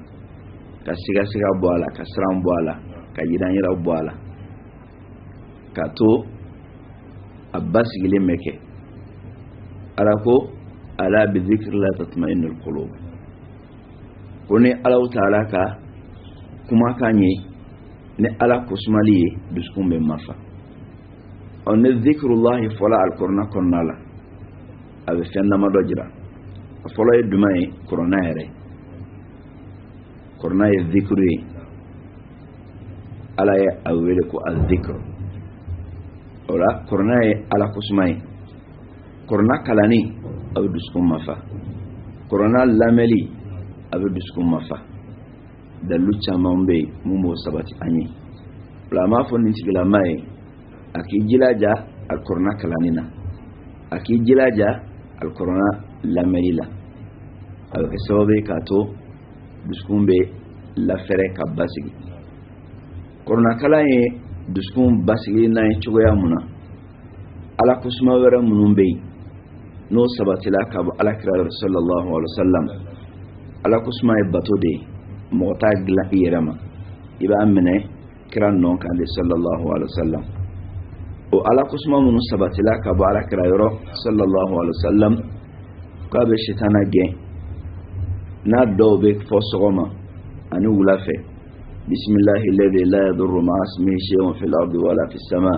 ka sigasiga bɔ a la ka siran bɔ a la ka yiranyira bɔ a la ka to a basigilen bɛ kɛ ala ko ala bi dhikrillahi tatma'innul qulub ko ni Allah ta'ala ka kumakan ye ni ala kusumali ye dusukun bɛ mafa ɔ ni dhikrullahi fɔla alkur'ana kɔnɔna la a bɛ fɛn dama dɔ jira a fɔlɔ ye jumɛn ye kur'ana yɛrɛ kur'ana ye dhikru ye ala ye a wele ko al-dhikr o la kur'ana ye ala kusuma ye kur'ana kalani a bɛ dusukun mafa kur'ana lamɛli a bɛ dusukun mafa dalilu caman bɛ yen mun b'o sabati an ye o la an b'a fɔ nin tigilama ye a k'i jilaja al-kur'ana kalani na a k'i jilaja al-kur'ana lamɛli la a bɛ kɛ sababu ye k'a to dusukun bɛ lafɛrɛ ka basigi kur'ana kalan ye dusukun basigi n'a ye cogoya mun na ala kusuma wɛrɛ minnu bɛ yen n'o sabatila ka bɔ alakira sallallahu alaihi wasallam ala kusuma ye bato de ye mɔgɔ t'a dilan i yɛrɛ ma i b'a minɛ kira nɔ kan de sallallahu alaihi wasallam o ala kusuma minnu sabatila ka bɔ alakira yɔrɔ sallallahu alaihi wasallam k'a bɛ sitana gɛn n'a dɔw bɛ fɔ sɔgɔma ani wula fɛ bismillahi alladhi la yadurru ma'a ismihi shay'un fil ardi wala fis sama'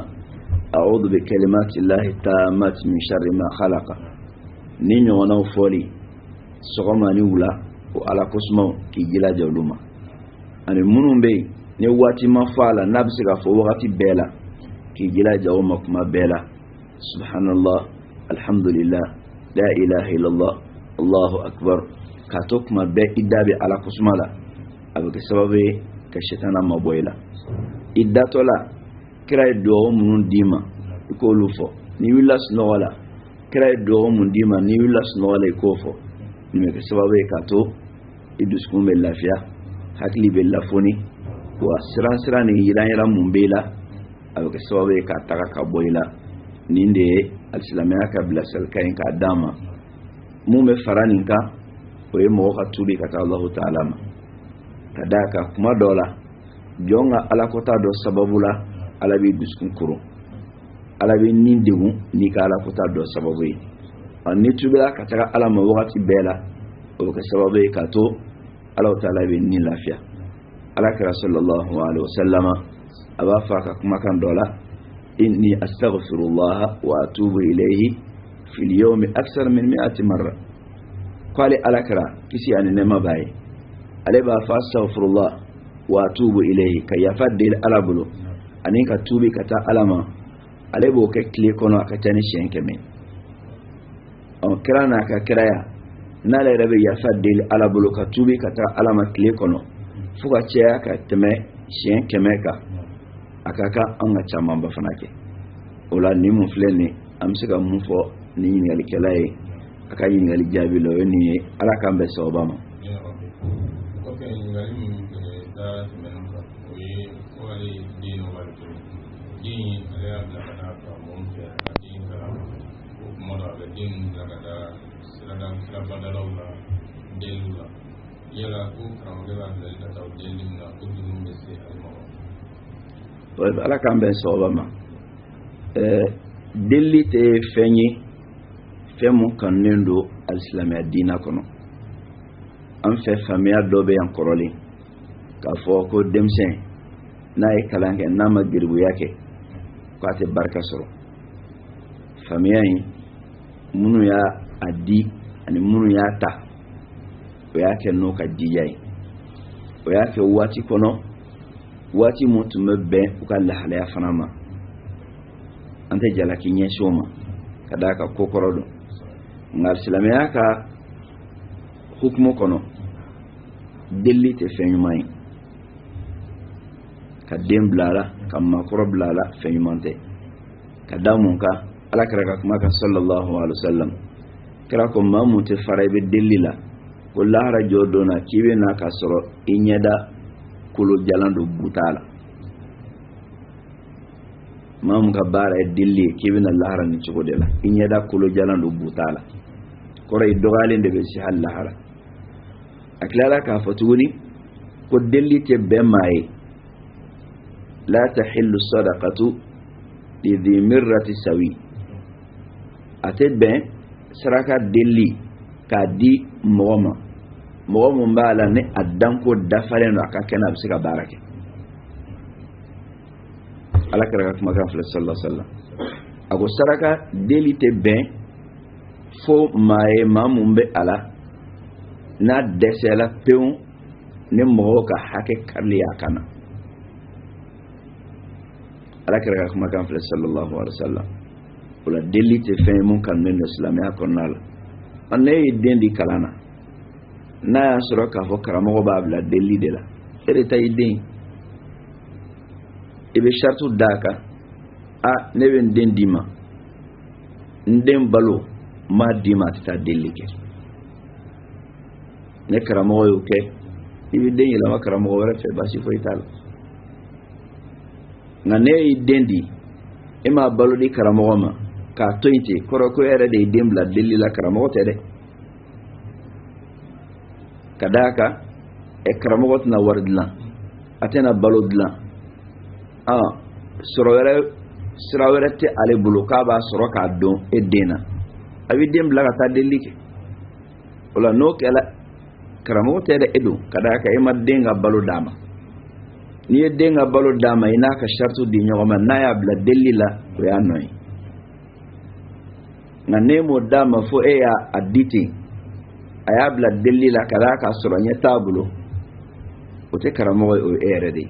a'udhu bi kalimati llahi tammati min sharri ma khalaqa ni ɲɔgɔnnaw fɔli sɔgɔma ni wula o ala kosuma k'i jilaja olu ma ani minnu bɛ yen ni waati ma fɔ a la n'a bɛ se ka fɔ wagati bɛɛ la k'i jilaja o ma kuma bɛɛ la subhanallah alhamdulillah la ilaha illallah allahu akbar k'a to kuma bɛɛ i da bɛ ala kosuma la a bɛ kɛ sababu ye ka sitana mabɔ i la i datɔ la kira ye dugawu minnu d'i ma i k'olu fɔ n'i wulila sunɔgɔ la kira ye dugawu minnu d'i ma n'i wulila sunɔgɔ la i k'o fɔ nin bɛ kɛ sababu ye k'a to i dusukun bɛ lafiya hakili bɛ lafoni wa siran ni yiranyira mun b'i la a bɛ kɛ sababu ye k'a taga ka bɔ i la nin de ye alisilamɛya ka bilasiralikan ye k'a d'a ma mun bɛ fara nin kan o ye mɔgɔ ka tubi ka taa Allahu ta'ala ma ka d'a kan kuma dɔ la jɔn ka alakota dɔ sababu la ala b'i dusukun kuru ala b'i nin degun n'i ka alakota dɔ sababu ye ni tubila ka taga ala ma wagati bɛɛ la o bɛ kɛ sababu ye k'a to Allahu ta'ala bɛ nin lafiya alakira sallallahu alaihi wasallam a b'a fɔ a ka kumakan dɔ la inni astaghfirullah wa atubu ilayhi fil yawmi akthar min 100 marra k'ale alakira kisi ani nɛɛma b'a ye ale b'a fɔ astaghfirullah wa atubu ilayhi ka yafa deli ala bolo ani ka tubi ka taa ala ma ale b'o kɛ tile kɔnɔ a ka ca ni siɲɛ 100 kira n'a ka kiraya n'ale yɛrɛ bɛ yafa deli ala bolo ka tubi ka taa ala ma tile kɔnɔ fo ka caya ka tɛmɛ siɲɛ 100 kan a ka kan an ka camanba fana kɛ o la ni mun filɛ nin an bɛ se ka mun fɔ ni ɲininkɛla ye a ka ɲininkali jaabi la o ye nin ye ala k'an bɛn sababa ma. ala k'an bɛn sababa ma delli te fenyi femu kannen do al-islamiyya dina kono an fe famiya do be yan koroli ka fo ko demsen na e kalanke na ma girbu yake ko ate barka soro famiya yi munu ya adi ani munu ya ta o yake no ka jijai o yake wati kono wati mutume be ko Allah halaya fanama ante jalaki nyeshoma kadaka kokorodo ngal islamiyya ka hukmu kono delli te fenyumai ka dem blala ka makoro blala fenyumante ka damun ka ala karaka kuma ka sallallahu alaihi wasallam kira ko mamu te farebe delli la ko lahara jodona kibe na ka soro inyada kulo jalando butala mamu ka bara e delli kibe na lahara ni chugode la inyada kulo jalando butala koray dogalende be si hal lahara aklala ka fatuguni ko delli te be may la tahillu sadaqatu li dhi mirrati sawi ate ben saraka delli ka di moma mbala ne addan ko dafalen aka kana bisika barake ala karaka kuma kan sallallahu alaihi wasallam ago saraka delli te ben fo maye mamumbe ala na desela peun ne mo ka hake karli akana ala kira kuma kan fle sallallahu alaihi wasallam wala delite fe mun kan men islamia konal anne dendi kalana na sura ka fo karamo ba bla deli de la ere tay den ibe shartu daka a ne ben dendima ndem balo ma dima ta delike ne karamo yo ke ibi den yela ma karamo wala fe basi fo ital ngane dendi e ma balo di karamo ma ka toyite koro ko era de dembla delli la karamo tede kadaka e karamo na wardla atena balo dla sorowere te ale bulu ka ba soro ka don e dena abi dembla ka ta delike wala no kala karamo tede edu kadaka e ma denga balo dama ni e denga balo dama ina ka shartu di nyoma na ya bla delli la ko ya noy na nemo dama fo e ya aditi ayabla delila kadaka soranya tabulo o te karamo o erede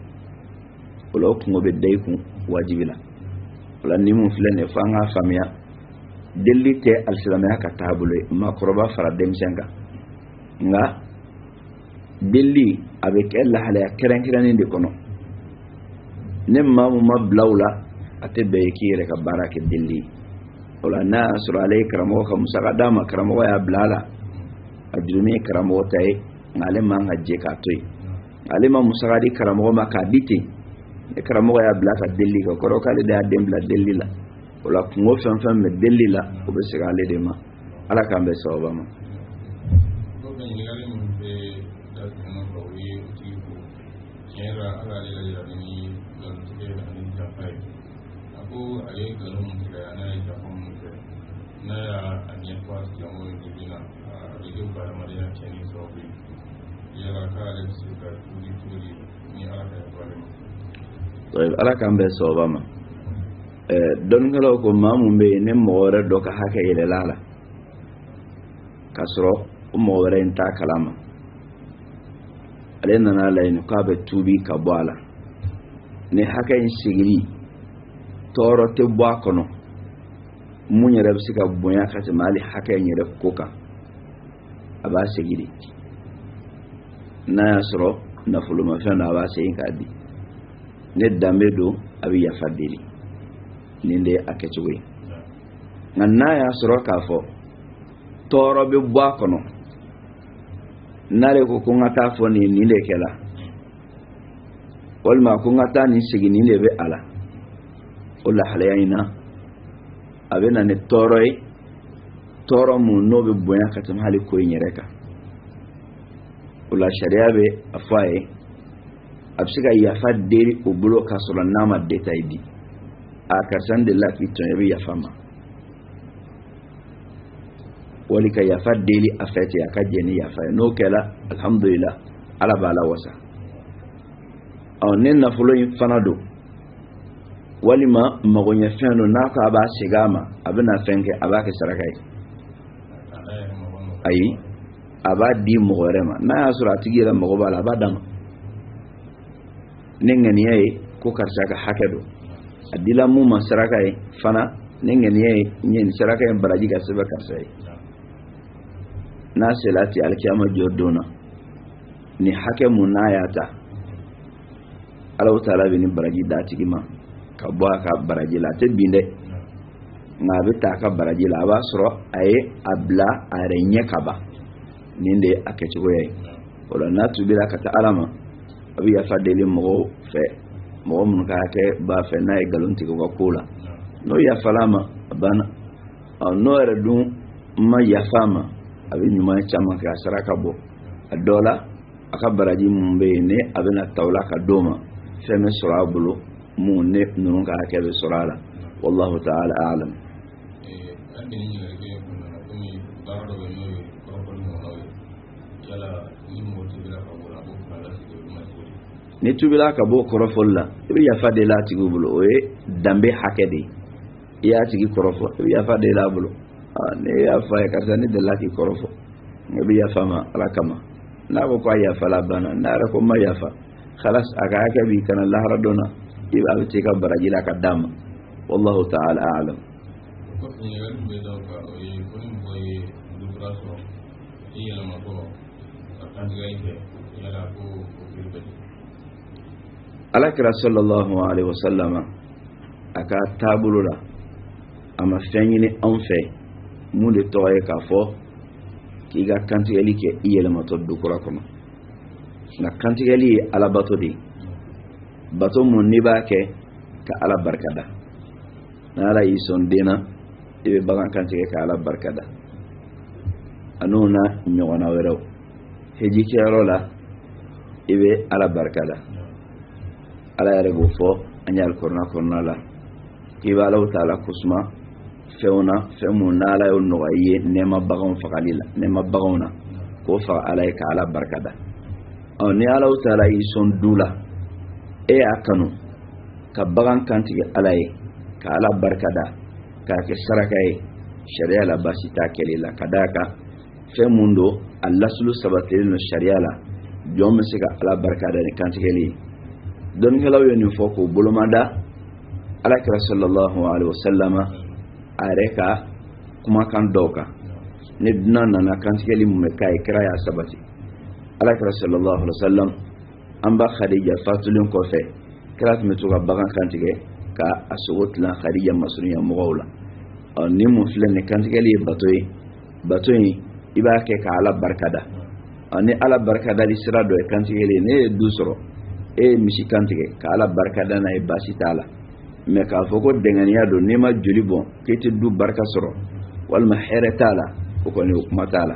wala ko be dayku wajibila wala nimu flene fanga famia delite al-islamia ka tabulo ma koroba fara demsenga nga delli avec elle hala keren de kono nemma mu mablawla ate be kire ka barake delli wala na sura alay karamo ka musaka dama karamo ya blala ajrumi karamo tay ngale man hajje ka toy ale ma musaka di karamo ma ka diti e karamo ya blaka delli ko koro kale da dembla delli la wala ko fam me delli la o be sira ale de ma ala ka be so ba ma ko be ni ngale mu be da no ko wi ti ko era ala le ya ni lo te na ni ja fay ako ale ko no mu ga na ja ko mu na ya anya kwa ti mo ni dina video para maria cheni so bi ya ka ale su ka tuli ni ala ka bare ma ala kan be so ba ma don ngalo ko mamu be ne moore do ka hake ile lala kasro moore nta kalama alena na la ni ka be tubi ka bala ne hake in sigiri toro te bwa kono munyere bisika bonya kati mali hake nyere koka aba sigiri na yasro na fuluma fana aba sayin kadi ne dambe do abi ya fadili ninde akechuwe nganna ya soro kafo toro be bwa kono nare ko ngata fo ni ninde kela walma ko ngata ni sigi ninde be ala wala halayina abena ne toro mu no be boya katam hali ko nyereka wala sharia be afaye absiga ya fadeli obulo kasoro nama detaidi karsan de la ki tonyebi yafama wali ka yafa deli afati akajeni yafa no kala alhamdulillah ala bala wasa aw nen na fulo fanado wali ma magonya feno naka aba sigama abina fenke abake sarakai ayi aba di mogorema na asura tigira mogobala abadam nengeniye ko karsa ka hakedo adila mu masarakai fana nengeniye nyen sarakai baraji ga sebe karsai na selati alkiyama jodona ni hakemu nayata Allah taala bini baraji dati ma ka bo ka baraji la te binde ngabe ta ka baraji la ba soro ay abla arenye kaba ninde akeci goye wala natu bila ka ta alama abi ya fadeli mo fe mo mun ka ke ba fe na e galunti ko kula no ya falama bana no redun ma ya fama abi nyuma chama ka saraka bo adola aka baraji mumbe ne abena tawla ka doma feme surabulu mu ne nun ka ke be surala wallahu ta'ala a'lam ni tubila ka bo korofol la ibi yafa de la tigi bulo o ye dambe hakede iya tigi korofo ibi yafa de la bulo ne yafa ya karsa ni de la ki korofo ibi yafa ma rakama na ko yafa la bana na ra ko ma yafa khalas aga ka bi kana la radona ibi abi tika baraji la ka dama wallahu ta'ala a'lam ko ni ran be do ka o ye ko ni mo ye du traso iya ma ko kan ga ite ya la ko ko alakira sallallahu alaihi wasallama aka tabulula ama fenyini anfe mu de toye ka fo ki ga kantigeli ke iyele mato dukura kono na kantigeli ala bato di bato mun ni ba ke ka ala barkada na ala ison dina ibe bagan kantige ka ala barkada anuna nyona wero heji kero la ibe ala barkada ala yare go fo anyal korna la kiba law taala kusma fewna femu nala yo no aye nema bagon fakalila nema bagona ko fa ala ka ala barkada on ni ala taala yi son dula e akanu ka bagan kanti ala ye ka ala barkada ka ke sarakai sharia la basita kelila kadaka femundo allah sulu sabatil no sharia la jom se ka ala barkada ni kanti keli don helaw yoni foko bulumada alakira sallallahu alaihi wasallama areka kuma kan doka ne dina nana kantigeli mu kai kira ya sabati alakira sallallahu alaihi wasallam amba khadija fatulun ko fe kira me to bagan kantige ka asugutla khadija masuniya mugawla ni mu flene kantigeli batoyi iba ke ka ala barkada ani ala barkada li sira do kantigeli ne dusro e misi kantige ka ala barkada na e basitala me ka foko denganiya do nema joli bon kete du barka soro wal mahiratala ko ne hukumatala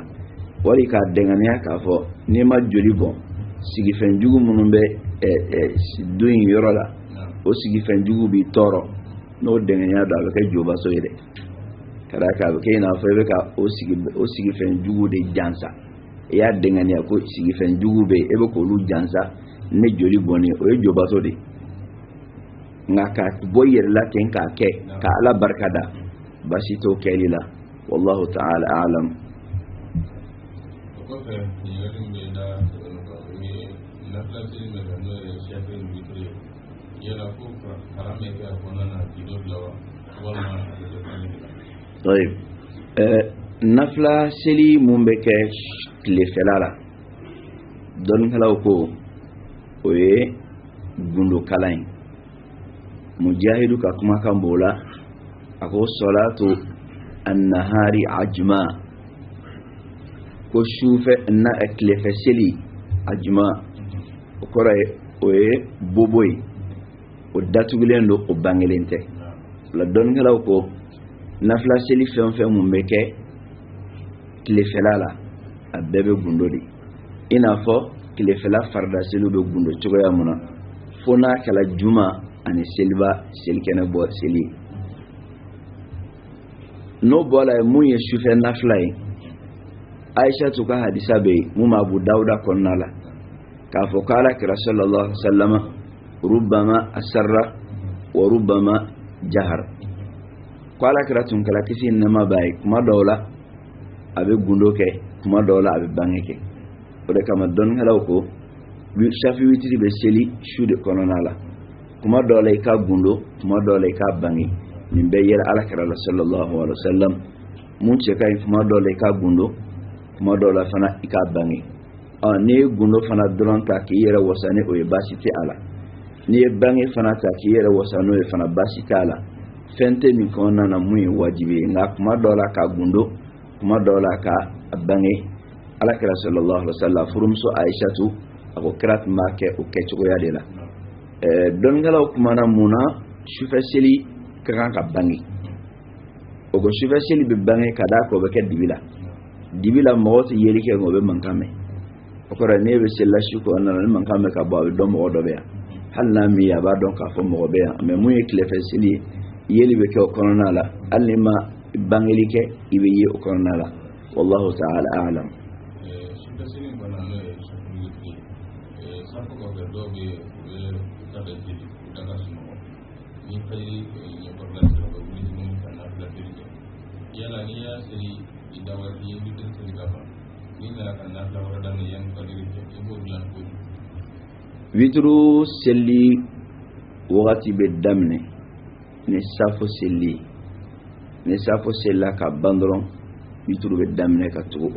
wali ka denganiya ka fo nema joli bon sigi fenjugu munumbe duin yorola o sigi fenjugu bi toro no denganiya do ka joba so yede kada ka ke na fo be ka o sigi fenjugu de jansa ya denganiya ko sigi fenjugu be e be ko lu jansa ne joli boni o e joba so de ngaka boyer la ken ka ke ka ala barkada basito kelila wallahu ta'ala a'lam ko fe ni yadin be da ko ni na plasi me da no re shafe ni tri yala ko harame ka konana dido lawa wala طيب nafla seli mumbe ke le felala don kala ko oye gundo kalain mujahidu ka kuma kan bola ako salatu an-nahari ajma ko shufe na eklefe seli ajma ko ray oye boboy o datuglen do o bangelente la don ngala ko nafla seli fen mum beke klefela abebe gundo di ina fo klefela farda selu be gundo cogoya muna fona kala juma ani seliba selikɛnɛ bɔ seli n'o bɔla ye mun ye sufɛ nafila ye Aisha tu ka hadisa be mun ma Abu Dawuda kɔnɔna la k'a fɔ ko Alakira sallallahu alaihi wasallam rubbama asarra wa rubbama jahar ko Alakira tun kala kisi nɛma b'a ye kuma dɔw la a bɛ gundo kɛ kuma dɔw la a bɛ bange kɛ o de kama dɔnnikɛlaw ko safi witiri bɛ seli su de kɔnɔna la kuma dɔw la i ka gundo kuma dɔw la i ka bange nin bɛɛ yɛrɛ Alakira la sallallahu alaihi wasallam mun cɛ ka ɲi kuma dɔw la i ka gundo kuma dɔw la fana i ka bange ni ye gundo fana dɔrɔn ta k'i yɛrɛ wasa ni o ye baasi tɛ a la ni ye bange fana ta k'i yɛrɛ wasa n'o ye fana baasi tɛ a la fɛn tɛ min kɔnɔna na mun ye wajibi ye nka kuma dɔw la ka gundo kuma dɔw la ka bange Alakira sallallahu alaihi wasallam furumuso Aishatu a ko kira tun b'a kɛ o kɛcogoya de la dɔnnikɛlaw kumana mun na sufɛ seli ka kan ka bange o ko sufɛ seli bɛ bange ka d'a kan o bɛ kɛ dibi la mɔgɔ tɛ yeli kɛ o bɛ mankan mɛn o kɔrɔ ne bɛ seli la su kɔnɔna na ni mankan mɛn ka bɔ a bɛ dɔn mɔgɔ dɔ bɛ yan hali n'a mi a b'a dɔn k'a fɔ mɔgɔ bɛ yan mais mun ye tilefɛ seli ye yeli bɛ kɛ o kɔnɔna la hali ni ma bangeli kɛ i bɛ ye o kɔnɔna la wallahu ta'ala a'lam witru seli wagati bɛ daminɛ ni safo seli la ka ban dɔrɔn witru bɛ daminɛ ka tugu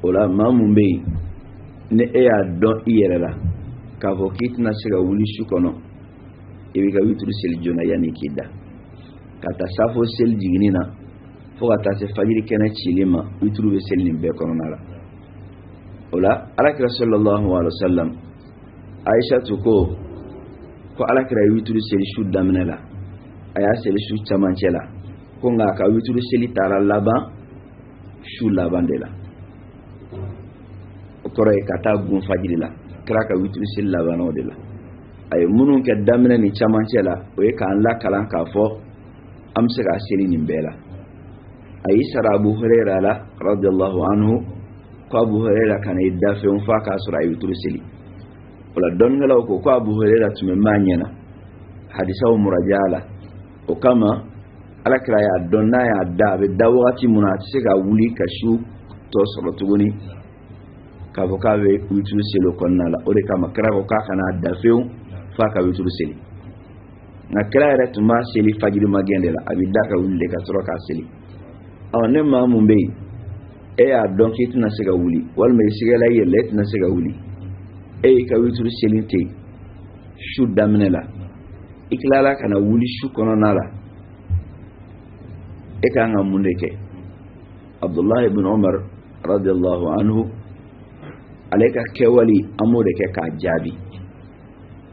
o la maa mun bɛ yen ni e y'a dɔn i yɛrɛ la k'a fɔ k'i tɛna se ka wuli su kɔnɔ i bɛ ka witru seli joona yanni k'i da ka taa safo seli jiginni na fo ka taa se fajiri kɛnɛ cilen ma witru bɛ seli nin bɛɛ kɔnɔna la o la Alakira sallallahu alaihi wasallam Aisha tu ko Alakira ye witru seli su daminɛ la a y'a seli su camancɛ la ko nka a ka witru seli taara laban su laban de la o kɔrɔ ye ka taa gun fajiri la kira ka witru seli laban o de la a ye minnu kɛ daminɛ ni camancɛ la o ye k'an lakalan k'a fɔ an bɛ se k'a seli nin bɛɛ la a y'i sara Abu Huraira la radiyallahu anhu ko Abu Huraira kana i da fɛn f'a k'a sɔrɔ a ye witru seli o la dɔnnikɛlaw ko Abu Huraira tun bɛ maa ɲɛna hadisaw muraja la o kama Alakira y'a dɔn n'a y'a da a bɛ da wagati mun na a tɛ se ka wuli ka su tɔ sɔrɔ tuguni k'a fɔ k'a bɛ witru seli o kɔnɔna la o de kama kira ko k'a kana da fewu f'a ka witru seli nka kira yɛrɛ tun b'a seli fajiri magɛn de la a bɛ da ka wuli de ka sɔrɔ k'a seli ne maa mun bɛ yen e y'a dɔn k'i tɛna se ka wuli walima i sigala i yɛrɛ la e tɛna se ka wuli e y'i ka witru seli ten su daminɛ la i tilala ka na wuli su kɔnɔna la e kan ka mun de kɛ Abdullah ibn Umar radiyallahu anhu ale ka kɛwali an b'o de kɛ k'a jaabi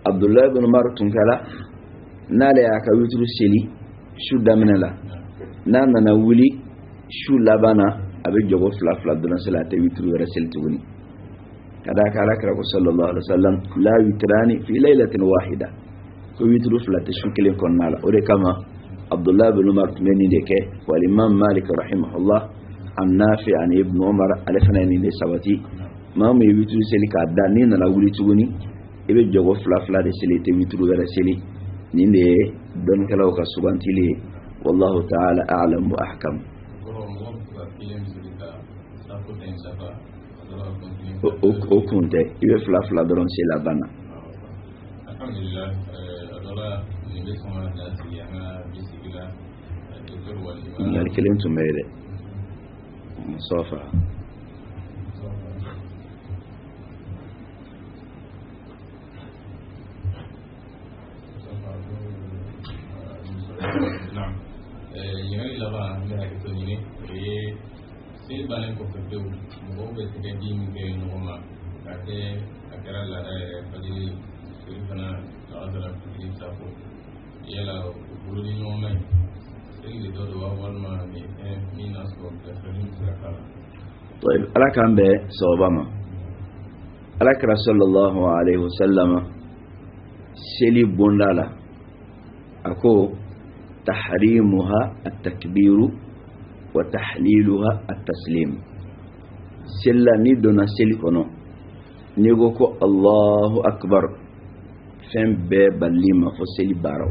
Abdullah ibn Umar tun kɛra n'ale y'a ka witru seli su daminɛ la n'a nana wuli su laban na a bɛ jogo fila dɔrɔn seli a tɛ witru wɛrɛ seli tuguni ka d'a kan Alakira ko sallallahu alaihi wasallam la witrani fi laylatin wahida ko witru fila tɛ su kelen kɔnɔna la o de kama Abdullah ibn Umar tun bɛ nin de kɛ wa Imam Malik rahimahullah an Nafi ani Ibn Umar ale fana ye nin de sabati maa min ye witru seli k'a da n'i nana wuli tuguni i bɛ jogo fila de seli i tɛ witru wɛrɛ seli nin de ye dɔnnikɛlaw ka sugantili ye wallahu ta'ala a'lam wa ahkam o kun tɛ i bɛ fila dɔrɔn seli a banna ɲininkali kelen tun bɛ yen dɛ Musafa ɲininkali laban an bɛ hakɛto ɲini o ye seli bannen kɔfɛ pewu mɔgɔw bɛ se ka di min kɛ ɲɔgɔn ma k'a kɛ a kɛra laada yɛrɛ fajiri seli fana laadala fitiri safo yala o bolo ni ɲɔgɔn ma ɲi seli de dɔ wa walima nin fɛn min n'a sɔrɔ bɛfɛnin bɛ se ka k'a la. Ala k'an bɛn sababa ma Alakira sallallahu alaihi wasallam seli bondala ako tahrimuha at-takbiru wa tahliluha at-taslim sella ni dona seli kono ni go ko Allahu akbar fembe balima fo seli baraw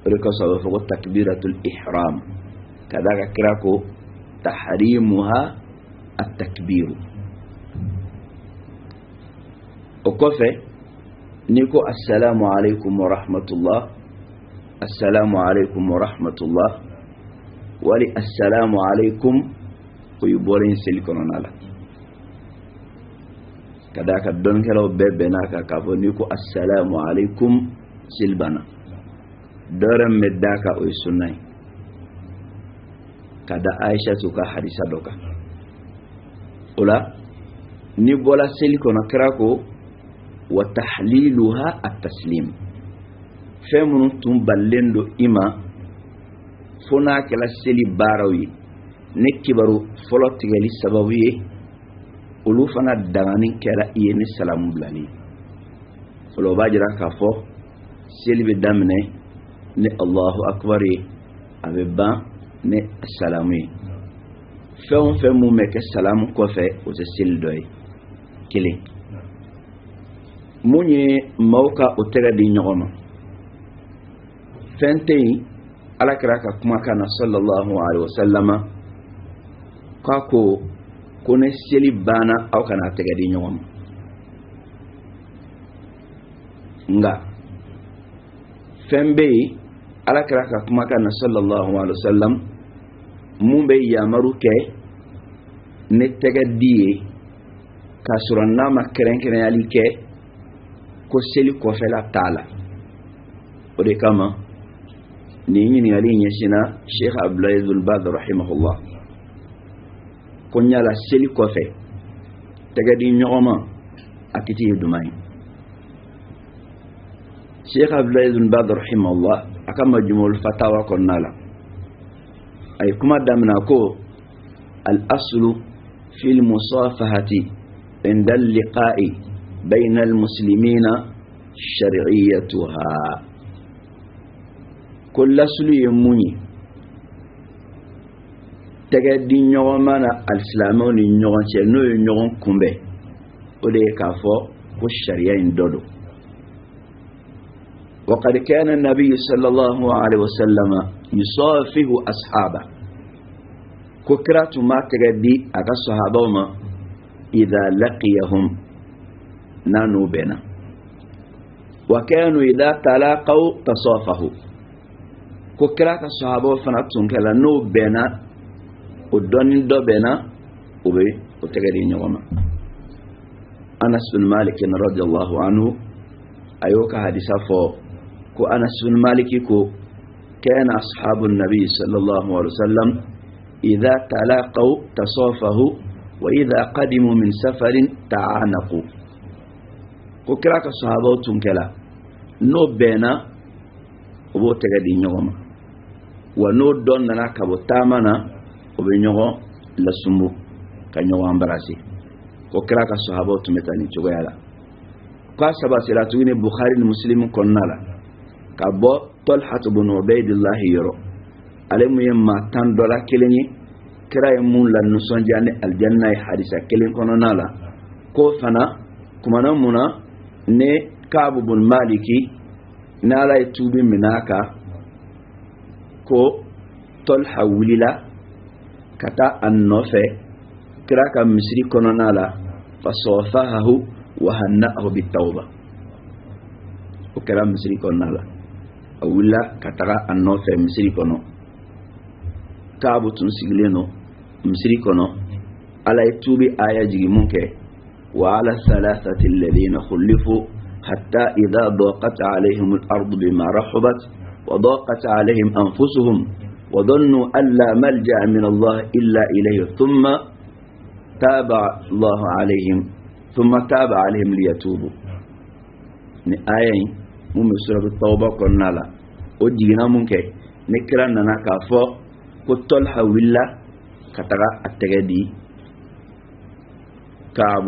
reko sawo fo takbiratul ihram kadaka kirako tahrimuha at-takbiru o kofe niko assalamu alaikum wa rahmatullah assalamu alaikum wa rahmatullah wali assalamu alaikum ko yubolen sel kono nala kadaka don kelo bebe naka kafo niko assalamu alaikum silbana doram medaka o sunnay kada Aisha tuka hadisa doka ola ni bola sel kono krako wa tahliluha at-taslim femunu tum ballendo ima fona kala seli barawi ne kibaru folo tigali sababu ye ulu fana dangani kala iye ni salamu blani folo bajira ka fo seli be damne ne Allahu akbar abe ba ne assalamu femu meke salamu ko fe o se sel doy kile munye mauka otega di nyoma fentei alakira ka kuma kana sallallahu alaihi wasallama kako kone seli bana au kana tega di nyoma nga fembe alakira ka kuma kana sallallahu alaihi wasallam mumbe ya maruke ne tega die kasurana makrenkene alike ko seli ko fela tala o de kama ni nyini ali nyeshina Sheikh Abdulaziz al-Baz rahimahullah ko nyala seli ko fe tagadi nyoma akiti dumay Sheikh Abdulaziz al-Baz rahimahullah akama jumul fatawa ko nala ay kuma damna ko al-aslu fi al-musafahati inda al-liqa'i بين المسلمين شرعيتها كل سلو يموني تجدي نيومانا الإسلامون نيوم شنو نيوم كمبه ودي كافو والشريعة دودو وقد كان النبي صلى الله عليه وسلم يصافه أصحابه كوكرات ما تجدي أكا صحابهما إذا لقيهم نانو بنا وكانوا إذا تلاقوا تصافحوا كوكراك الصحابة فناتون كلا نو بنا ودون دو بنا وبي وتجرين يوما أنس بن مالك رضي الله عنه أيوك حديثا فو كو أنس بن مالك كو كان أصحاب النبي صلى الله عليه وسلم إذا تلاقوا تصافحوا وإذا قدموا من سفر تعانقوا ko kira ka sahaba tun kala no bena obo tega di nyoma wa no don na ka botamana obe nyogo la sumbu ka nyogo ambarasi ko kira ka sahaba tun metani to yala ka saba sila tu ne Bukhari ni Muslim konnala ka bo Talha ibn Ubaydillah yoro alemu yemma tan dola keleni kira mun la nusonjane aljanna hadisa kelen kononala ko fana kuma nan muna ne Ka'b bin Maliki na la tubi minaka ko Talha wulila kata annofe kira ka misri kononala fasafahu wa hannahu bitawba o kira misri kononala awula kata annofe misri kono Ka'b tun sigleno misri kono ala tubi aya jigi munke وعلى الثلاثة الذين خلفوا حتى إذا ضاقت عليهم الأرض بما رحبت وضاقت عليهم أنفسهم وظنوا أن لا ملجأ من الله إلا إليه ثم تاب الله عليهم ليتوبوا ni ayin mun sura tauba konnala o jigina mun ke ne kiran nana ka fo ko Talha willa kataga attegedi Ka'b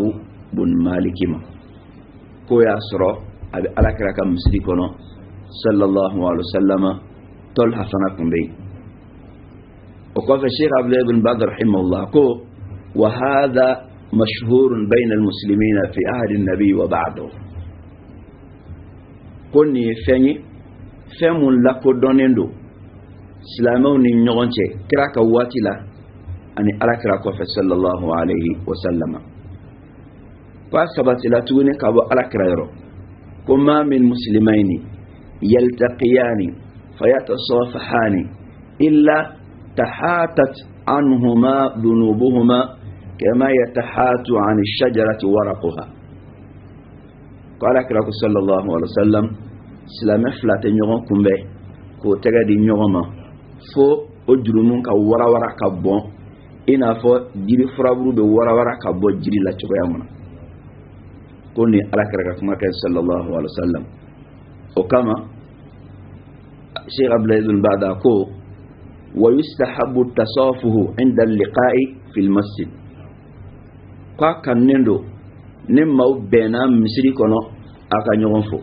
bin Maliki ma ko ya soro abi alakira ka misri kono sallallahu alaihi wasallam tol hasana kumbe o ko fa Sheikh Abdullah ibn Baz rahimahullah ko wa hadha mashhur bayna almuslimina fi ahdi an-nabi wa ba'dahu konni fenyi femun lako donendo silamaw ni ñogonce kira ka wati la ani alakira ko fa sallallahu alaihi wasallam fa sabati la tuni ka bo alakira yoro kuma min muslimaini yaltaqiyani fayatasafahani illa tahatat anhuma dhunubuhuma kama yatahatu an ash-shajarati waraquha qala kira sallallahu alaihi wasallam silama flate ñogon kumbe ko tega di ñogoma fo o jurumun ka warawara ka bon ina fo jiri furaburu be warawara ka bo jiri la cogoya mona koni alakira ka kuma kan sallallahu alaihi wasallam o kama Sheikh Abdullah ibn Bada ko wa yustahabbu tasafuhu inda al-liqa'i fil masjid ka kanendo ne maw bena misri kono aka ñogon fo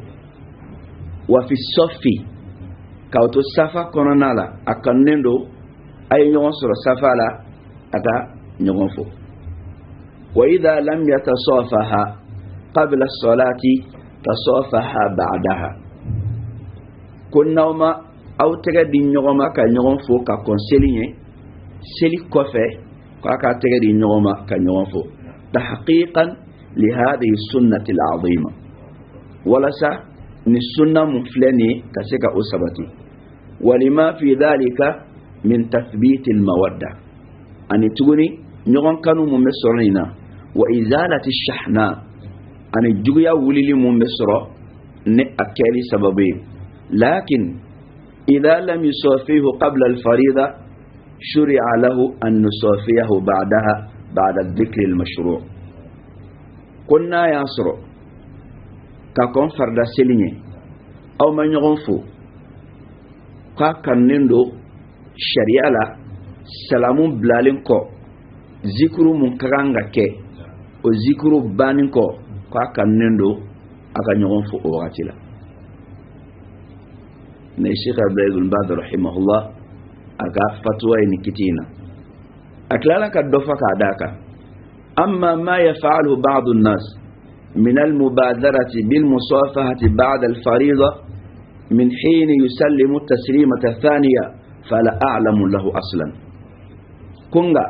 wa fi safi kawto safa kono nala akanendo ay ñogon soro safa la ata ñogon fo wa idha lam yatasafaha qabla as-salati tasafaha ba'daha kunnauma aw tege di ñogoma ka ñogon fo ka konselinye seli kofe ko aka tege di ñogoma ka ñogon fo tahqiqan li hadhihi sunnati al-'azima wala sa ni sunna muflani kaseka usabati walima fi dhalika min tathbit al-mawadda ani tuguni ñogon kanu mum mesorina wa izalati ash-shahna ani juguya wulili mum mesoro ne akeli sababi lakin idha lam yusafihu qabla al-farida shuri'a lahu an nusafiyahu ba'daha ba'da adh-dhikr al-mashru' kunna yasru ka kon farda selinye aw ma ñogon fo ka kannendo sharia la salamun blalin ko zikru mun kaganga ke o zikru banin ko ka kannendo aka ñogon fo o wakati la ne Sheikh Abdullah ibn Baz rahimahullah aga fatwa ni kitina aklala ka dofa ka daka amma ma yaf'aluhu ba'd an-nas من المبادرة بالمصافحة بعد الفريضة من حين يسلم التسليمة الثانية فلا أعلم له أصلا كونغا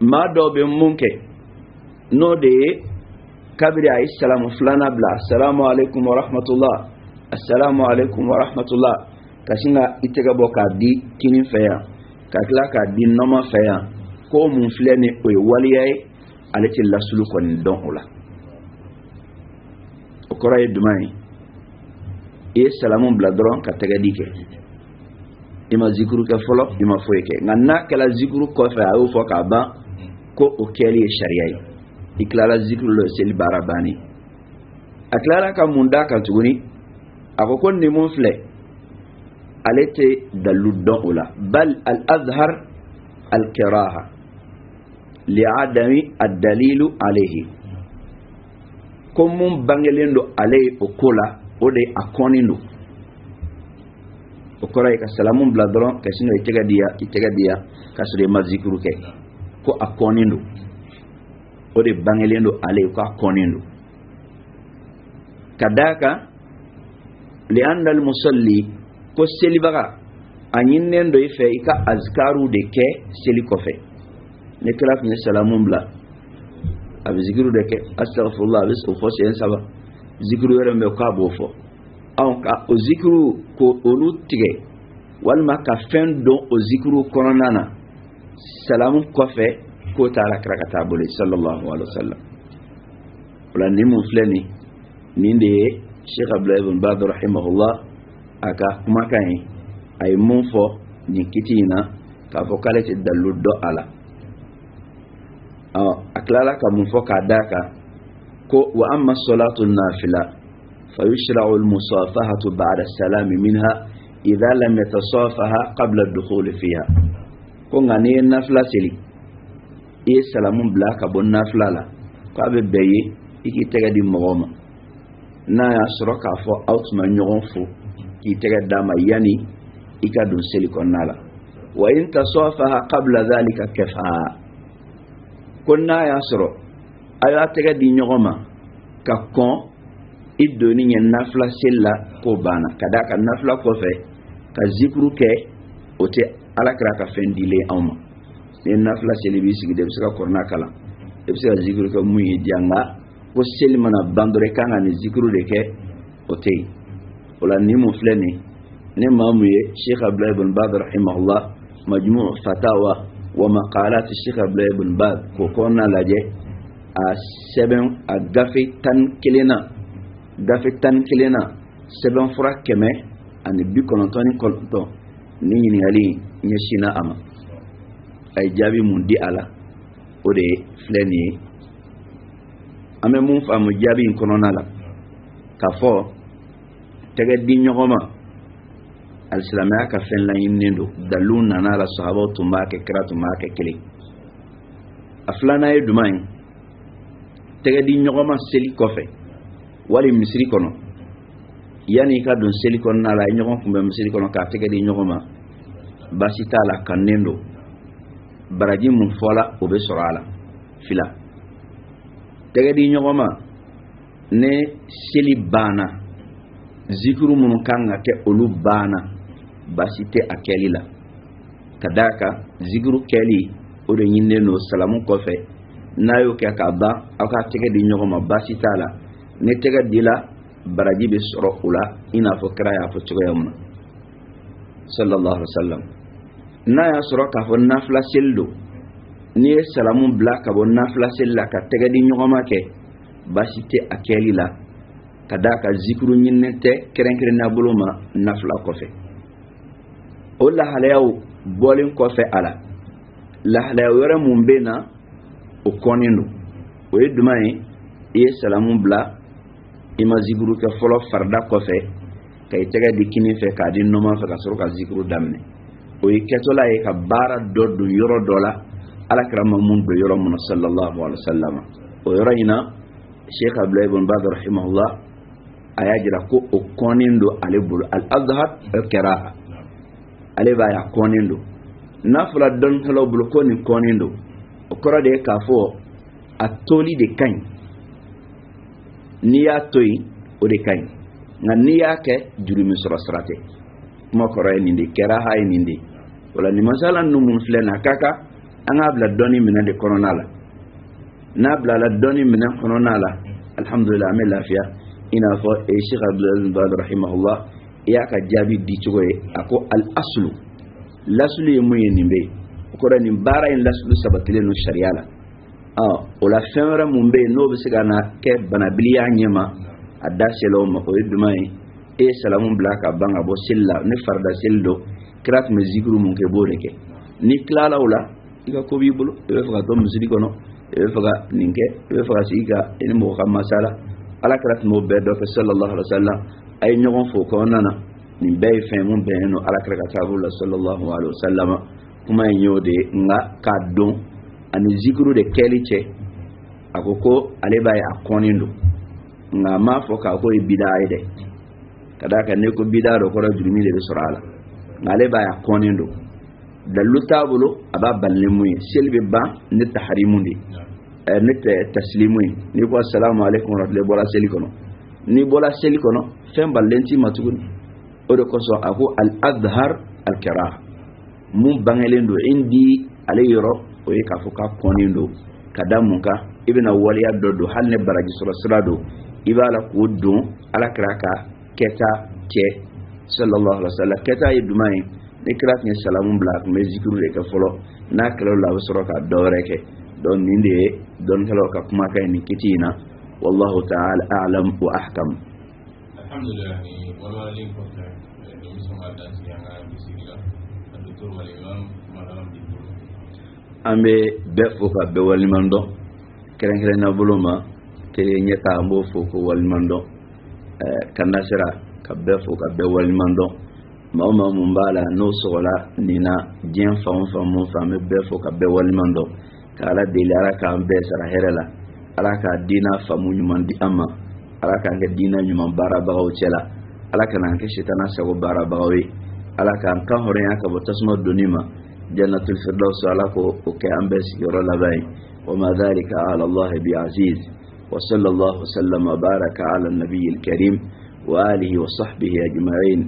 ما دوب ممكن نودي كبري عليه السلام فلانا بلا السلام عليكم ورحمة الله السلام عليكم ورحمة الله كشينا إتغابو كدي كينين فيا كاكلا كدي نما فيا كو منفلني ويولياي التي لا سلوك ندون أولا koray dumay e salamun bladron ka tagadi ke ima zikru ka folo ima foyeke nganna kala zikru ko fa awu fo ka ba ko o keli sharia iklala zikru lo sel barabani aklala ka munda ka tuguni akoko ni mon fle alete daludon ula bal al azhar al karaha li adami ad dalilu alayhi komun bangelendo ale okola ode akonindo okora ka salamun bladron ka sino itega dia ka sure mazikuru ke ko akonindo ode bangelendo ale ko akonindo kadaka li anna al musalli ko selibaga anyinendo ife ika azkaru de ke selikofe ne kala ni salamun bla abi zikiru de ke astaghfirullah bis o fo sen saba zikiru yere me ka bo fo on ka o zikiru ko olu tige walma ka fen don o zikiru kononana salamu kofe ko taala krakata bole sallallahu alaihi wasallam wala ni mun fleni ni de Sheikh Abdullah ibn Baz rahimahullah aka kuma kan ay mun fo ni kitina ka fo kale ti dalu do ala aklala ka mun fo ka daka ko wa amma salatu nafila fayushra'u al-musafahatu ba'da as-salam minha idha lam yatasafaha qabla ad-dukhul fiha ko ngani nafila seli e salamun bla ka bon nafila la ka be beye iki tega di mogoma n'a y'a sɔrɔ k'a fɔ aw tun bɛ ɲɔgɔn fo k'i tɛgɛ d'a ma yanni i ka don seli kɔnɔna la wa in tasafaha qabla dhalika kafaha ko n'a y'a sɔrɔ a y'a tɛgɛ di ɲɔgɔn ma ka kɔn i doni ɲɛ nafila seli la k'o banna ka d'a kan nafila kɔfɛ ka zikuru kɛ o tɛ alakira ka fɛn dilen anw ma ni nafila seli b'i sigi de bɛ se ka kɔrɔna kalan i bɛ se ka zikuru kɛ mun y'i diya nka ko seli mana ban dɔrɔn i kan ka nin zikuru de kɛ o tɛ yen o la nin mun filɛ nin ne maa mun ye Sheikh Abdulahi ibn Baz rahimahullah majmu' fatawa wa maqalat Sheikh Abdulahi ibn Baz ko kɔnɔna lajɛ a sɛbɛn a gafe 11 na sɛbɛn fura 199 ni ɲininkali ɲɛsinna a ma a ye jaabi mun di a la o de filɛ nin ye an bɛ mun faamu jaabi in kɔnɔna la k'a fɔ tɛgɛ di ɲɔgɔn ma alisilamɛya ka fɛn laɲininen don dalilu nana la sahabaw tun b'a kɛ kira tun b'a kɛ kelen a filanan ye jumɛn ye tɛgɛ di ɲɔgɔn ma seli kɔfɛ wali misiri kɔnɔ yanni i ka don seli kɔnɔna la i ɲɔgɔn kun bɛ misiri kɔnɔ k'a tɛgɛ di ɲɔgɔn ma baasi t'a la kannen don baraji mun fɔla o bɛ sɔrɔ a la fila tɛgɛ di ɲɔgɔn ma ne seli banna zikuru minnu kan ka kɛ olu banna baasi tɛ a kɛli la ka d'a kan zikuru kɛli o de ɲininen don salamu kɔfɛ n'a y'o kɛ k'a ban aw ka tɛgɛ di ɲɔgɔn ma baasi t'a la ne tɛgɛ dila baraji bɛ sɔrɔ o la i n'a fɔ kira y'a fɔ cogoya min na sallallahu alaihi wa sallam n'a y'a sɔrɔ k'a fɔ nafila seli don n'i ye salamu bila ka bɔ nafila seli la ka tɛgɛ di ɲɔgɔn ma kɛ baasi tɛ a kɛli la ka d'a kan zikuru ɲininen tɛ kɛrɛnkɛrɛnnenya bolo ma nafila kɔfɛ o lahalayaw bɔlen kɔfɛ a la lahalaya wɛrɛ mun bɛ na o kɔnnen don o ye jumɛn ye i ye salamu bila i ma zikuru kɛ fɔlɔ farida kɔfɛ ka i tɛgɛ di kini fɛ k'a di nɔman fɛ ka sɔrɔ ka zikuru daminɛ o ye kɛtɔla ye ka baara dɔ don yɔrɔ dɔ la alakira ma mun don yɔrɔ min na sallallahu alaihi wa sallam o yɔrɔ in na Sheikh Abdulahi ibn Baz rahimahullah a y'a jira ko o kɔnnen don ale bolo al-azhar al-karaha ale b'a ye a kɔnnen don n'a fɔra dɔnnikɛlaw bolo ko nin kɔnnen don o kɔrɔ de ye k'a fɔ a toli de ka ɲi n'i y'a to yen o de ka ɲi nka n'i y'a kɛ jurumi sɔrɔ sira tɛ kuma kɔrɔ ye nin de karaha ye nin de o la nin masala ninnu mun filɛ nin a ka kan an k'a bila dɔnni minɛn de kɔnɔna la n'a bilala dɔnni minɛn kɔnɔna la alhamdulillah an bɛ lafiya i n'a fɔ Sheikh Abdulahi ibn Baz rahimahullah i y'a ka jaabi di cogo ye a ko al-aslu lasulu ye mun ye nin bɛ yen o kɔrɔ nin baara in lasulu sabatilen don sariya la o la fɛn wɛrɛ mun bɛ yen n'o bɛ se ka na kɛ banabiliya ɲɛma a da selaw ma o ye jumɛn ye e ye salamu bila ka ban ka bɔ seli la ne farida seli don kira tun bɛ zikuru mun kɛ b'o de kɛ ni tilala o la i ka ko b'i bolo i bɛ fɛ ka to misiri kɔnɔ i bɛ fɛ ka nin kɛ i bɛ fɛ ka sigi ka i ni mɔgɔ ka masala alakira tun b'o bɛɛ dɔ kɛ sallallahu alaihi wa sallam a ye ɲɔgɔn fo kɔnɔna na nin bɛɛ ye fɛn mun bɛnnen don alakira ka taabolo la sallallahu alaihi wa sallam kuma in y'o de ye nka k'a dɔn ani zikuru de kɛli cɛ a ko ko ale b'a ye a kɔnnen don nka a m'a fɔ k'a ko ye bidaa ye dɛ ka d'a kan ne ko bidaa dɔ kɔrɔ jurumi de bɛ sɔrɔ a la nka ale b'a ye a kɔnnen don dalilu t'a bolo a b'a bali mun ye seli bɛ ban ne taharimu de ne tɛ taslimu ye n'i ko assalamu alaikum wa rahmatullahi bɔra seli kɔnɔ n'i bɔra seli kɔnɔ fɛn balilen t'i ma tuguni o de kosɔn a ko al-azhar al-karaha mun bangelen don indi ale yɔrɔ o ye k'a fɔ k'a kɔnnen don ka da mun kan i bɛna waleya dɔ don hali ne baraji sɔrɔ sira don i b'a la k'o don alakira ka kɛta cɛ sallallahu alaihi wa sallam kɛta ye jumɛn ye ni kira tun ye salamu bila a tun bɛ zikiru de kɛ fɔlɔ n'a kɛra la a bɛ sɔrɔ ka dɔ wɛrɛ kɛ donc nin de ye dɔnnikɛlaw ka kumakan ye nin kiti in na wallahu ta'ala a'lam wa ahkam. Alhamdulillah ni walwalen kɔfɛ ni sɔn ka dan sigi an ka bisigi la ka docteur Malimam madame Diko an bɛ bɛɛ fo ka bɛɛ waliɲuman dɔn kɛrɛnkɛrɛnnenya bolo ma tele ɲɛta an b'o fo ko waliɲuman dɔn kanda sira ka bɛɛ fo ka bɛɛ waliɲuman dɔn maa o maa mun b'a la n'o sɔgɔla nin na diɲɛ fan o fan mun fɛ an bɛ bɛɛ fo ka bɛɛ waliɲuman dɔn ka ala deli ala k'an bɛɛ sara hɛrɛ la ala ka diinɛ faamu ɲuman di an ma ala kan ka dina nyuma bara bagaw cela ala kan ka shaytana sago bara bagawe ala kan ka horeya ka botasma donima jannatul firdaus ala ko ke ambes yoro labai wa ma dhalika ala allah bi aziz wa sallallahu sallam wa baraka ala an-nabiy al-karim wa alihi wa sahbihi ajma'in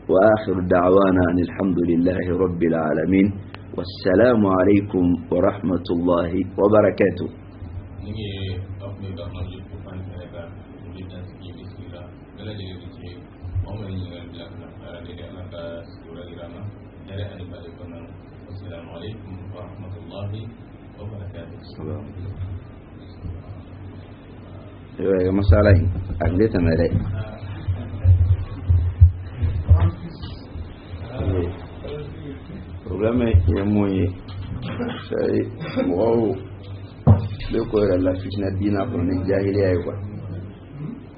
wa akhiru da'wana alhamdulillahi rabbil alamin wassalamu alaykum wa rahmatullahi wa barakatuh. السلام عليكم ورحمة الله وبركاته. Ya masalah ini, agak temerai. Problema yang mui, saya wow, lekor Allah fitnah dina pun jahiliya juga.